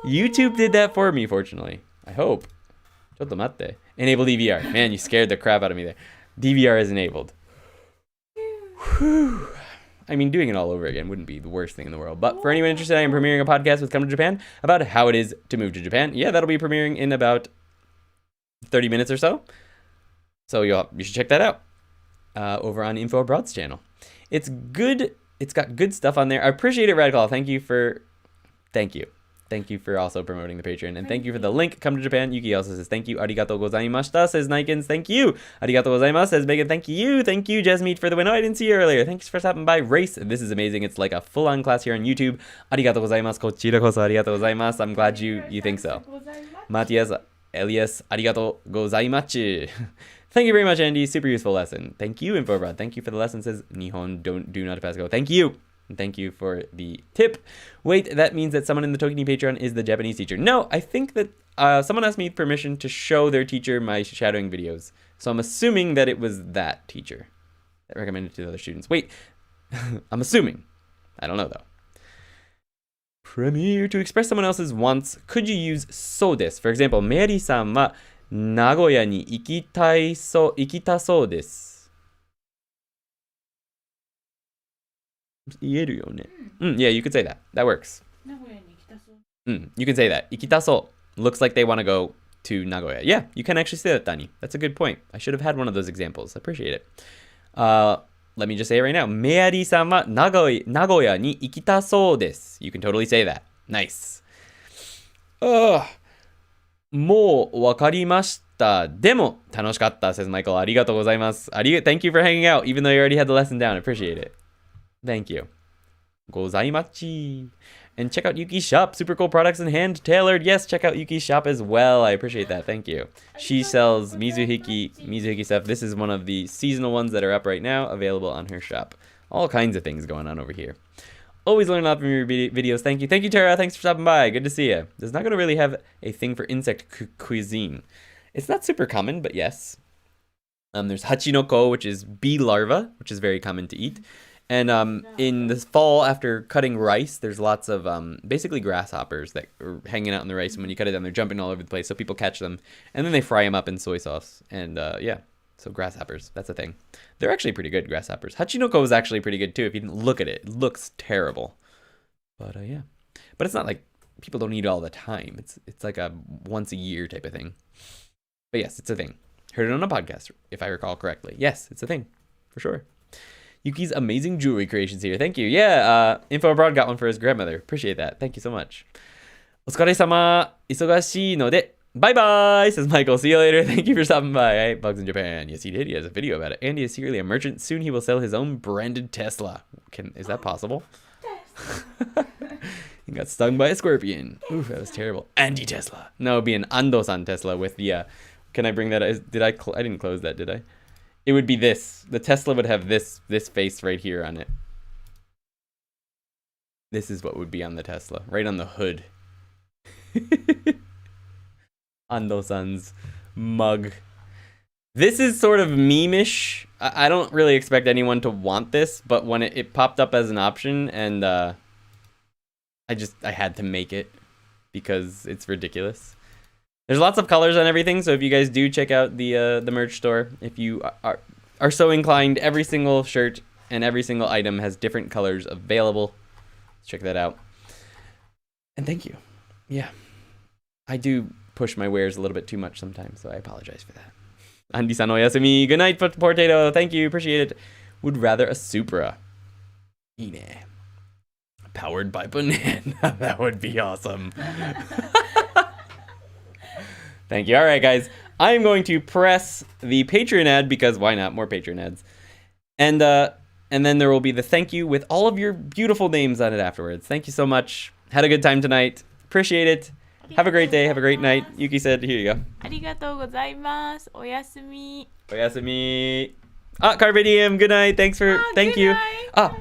YouTube did that for me, fortunately. I hope. ちょっと待って. Enable DVR. Man, you scared the crap out of me there. DVR is enabled. Whew. I mean, doing it all over again wouldn't be the worst thing in the world. But for anyone interested, I am premiering a podcast with Come to Japan about how it is to move to Japan. Yeah, that'll be premiering in about 30 minutes or so. So you should check that out over on Info Abroad's channel. It's good. It's got good stuff on there. I appreciate it, Radical. Thank you for also promoting the Patreon. And thank you for the link. Come to Japan. Yuki also says thank you. Arigatou gozaimashita, says Nikens. Thank you. Arigatou gozaimasu, says Megan. Thank you. Thank you, Jasmeet, for the win. Oh, I didn't see you earlier. Thanks for stopping by. Race. This is amazing. It's like a full-on class here on YouTube. Arigatou gozaimasu. Kochira koso arigatou gozaimasu. I'm glad you think so. Matias, Elias, arigatou gozaimasu. Thank you very much, Andy. Super useful lesson. Thank you, Infobroad. Thank you for the lesson, says Nihon. Do not pass go. Thank you. And thank you for the tip. Wait, that means that someone in the ToKini Patreon is the Japanese teacher. No, I think that someone asked me permission to show their teacher my shadowing videos. So I'm assuming that it was that teacher that recommended it to the other students. Wait, I'm assuming. I don't know, though. Premiere. To express someone else's wants, could you use so this? For example, Mary-san wa Nagoya ni ikitaそうです. 言えるよね. Yeah, you could say that. That works. You can say that. 行きたそう looks like they want to go to Nagoya. Yeah, you can actually say that, Dani. That's a good point. I should have had one of those examples. I appreciate it. Let me just say it right now. Meari-san wa Nagoya ni ikitaそうです. You can totally say that. Nice. もうわかりました。でも楽しかった, says Michael. ありがとうございます. Thank you for hanging out, even though you already had the lesson down. I appreciate it. Thank you. Gozaimachi. And check out Yuki's shop. Super cool products and hand tailored. Yes, check out Yuki's shop as well. I appreciate that. Thank you. She sells Mizuhiki stuff. This is one of the seasonal ones that are up right now, available on her shop. All kinds of things going on over here. Always learn a lot from your videos. Thank you. Thank you, Tara. Thanks for stopping by. Good to see you. It's not going to really have a thing for insect cuisine. It's not super common, but yes. There's hachinoko, which is bee larva, which is very common to eat. And in the fall, after cutting rice, there's lots of basically grasshoppers that are hanging out in the rice. And when you cut it down, they're jumping all over the place. So people catch them. And then they fry them up in soy sauce. And yeah, so grasshoppers, that's a thing. They're actually pretty good, grasshoppers. Hachinoko is actually pretty good, too. If you didn't look at it, it looks terrible. But yeah. But it's not like people don't eat it all the time. It's like a once a year type of thing. But yes, it's a thing. Heard it on a podcast, if I recall correctly. Yes, it's a thing, for sure. Yuki's amazing jewelry creations here. Thank you. Yeah, Info Abroad got one for his grandmother. Appreciate that. Thank you so much. お疲れ様。忙しいので、bye bye, says Michael. See you later. Thank you for stopping by. I ate Bugs in Japan. Yes, he did. He has a video about it. Andy is secretly a merchant. Soon he will sell his own branded Tesla. Is that possible? He got stung by a scorpion. Oof, that was terrible. Andy Tesla. No, it'd be an Ando-san Tesla with the, can I bring that? I didn't close that, did I? It would be this. The Tesla would have this face right here on it. This is what would be on the Tesla, right on the hood. Ando-san's mug. This is sort of meme-ish. I don't really expect anyone to want this, but when it popped up as an option, and I had to make it because it's ridiculous. There's lots of colors on everything, so if you guys do check out the merch store, if you are so inclined, every single shirt and every single item has different colors available. Check that out. And thank you. Yeah. I do push my wares a little bit too much sometimes, so I apologize for that. Andy-san oyasumi. Good night, Potato. Thank you. Appreciate it. Would rather a Supra. Ine. Powered by banana. That would be awesome. Thank you. All right, guys. I'm going to press the Patreon ad because why not? More Patreon ads. And then there will be the thank you with all of your beautiful names on it afterwards. Thank you so much. Had a good time tonight. Appreciate it. Have a great day. Have a great night. Yuki said, here you go. ありがとうございます。おやすみ。Oyasumi. Carpe diem. Good night. Thanks for, thank good you. night.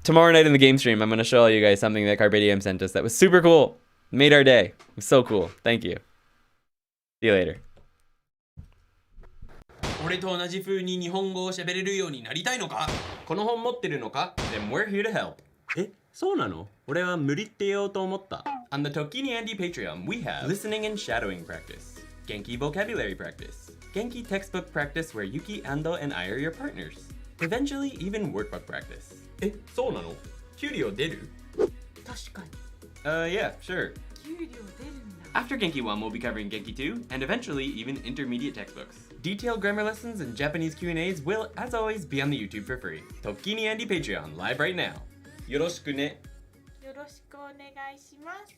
Tomorrow night in the game stream, I'm going to show you guys something that Carpe diem sent us that was super cool. Made our day. It was so cool. Thank you. See you later. 俺と同じ風に日本語を喋れるようになりたいのか？この本持ってるのか？ Then we're here to help. え、そうなの？俺は無理って言おうと思った。On the ToKini Andy Patreon, we have listening and shadowing practice, Genki vocabulary practice, Genki textbook practice where Yuki, Ando, and I are your partners. Eventually, even workbook practice. え、そうなの？給料出る？確かに。Yeah, sure. 給料出るんだ。After Genki 1, we'll be covering Genki 2, and eventually even intermediate textbooks. Detailed grammar lessons and Japanese Q&As will, as always, be on the YouTube for free. ToKini Andy Patreon, live right now. よろしくね。よろしくお願いします。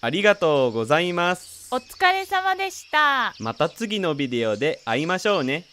ありがとうございます。お疲れ様でした。また次のビデオで会いましょうね。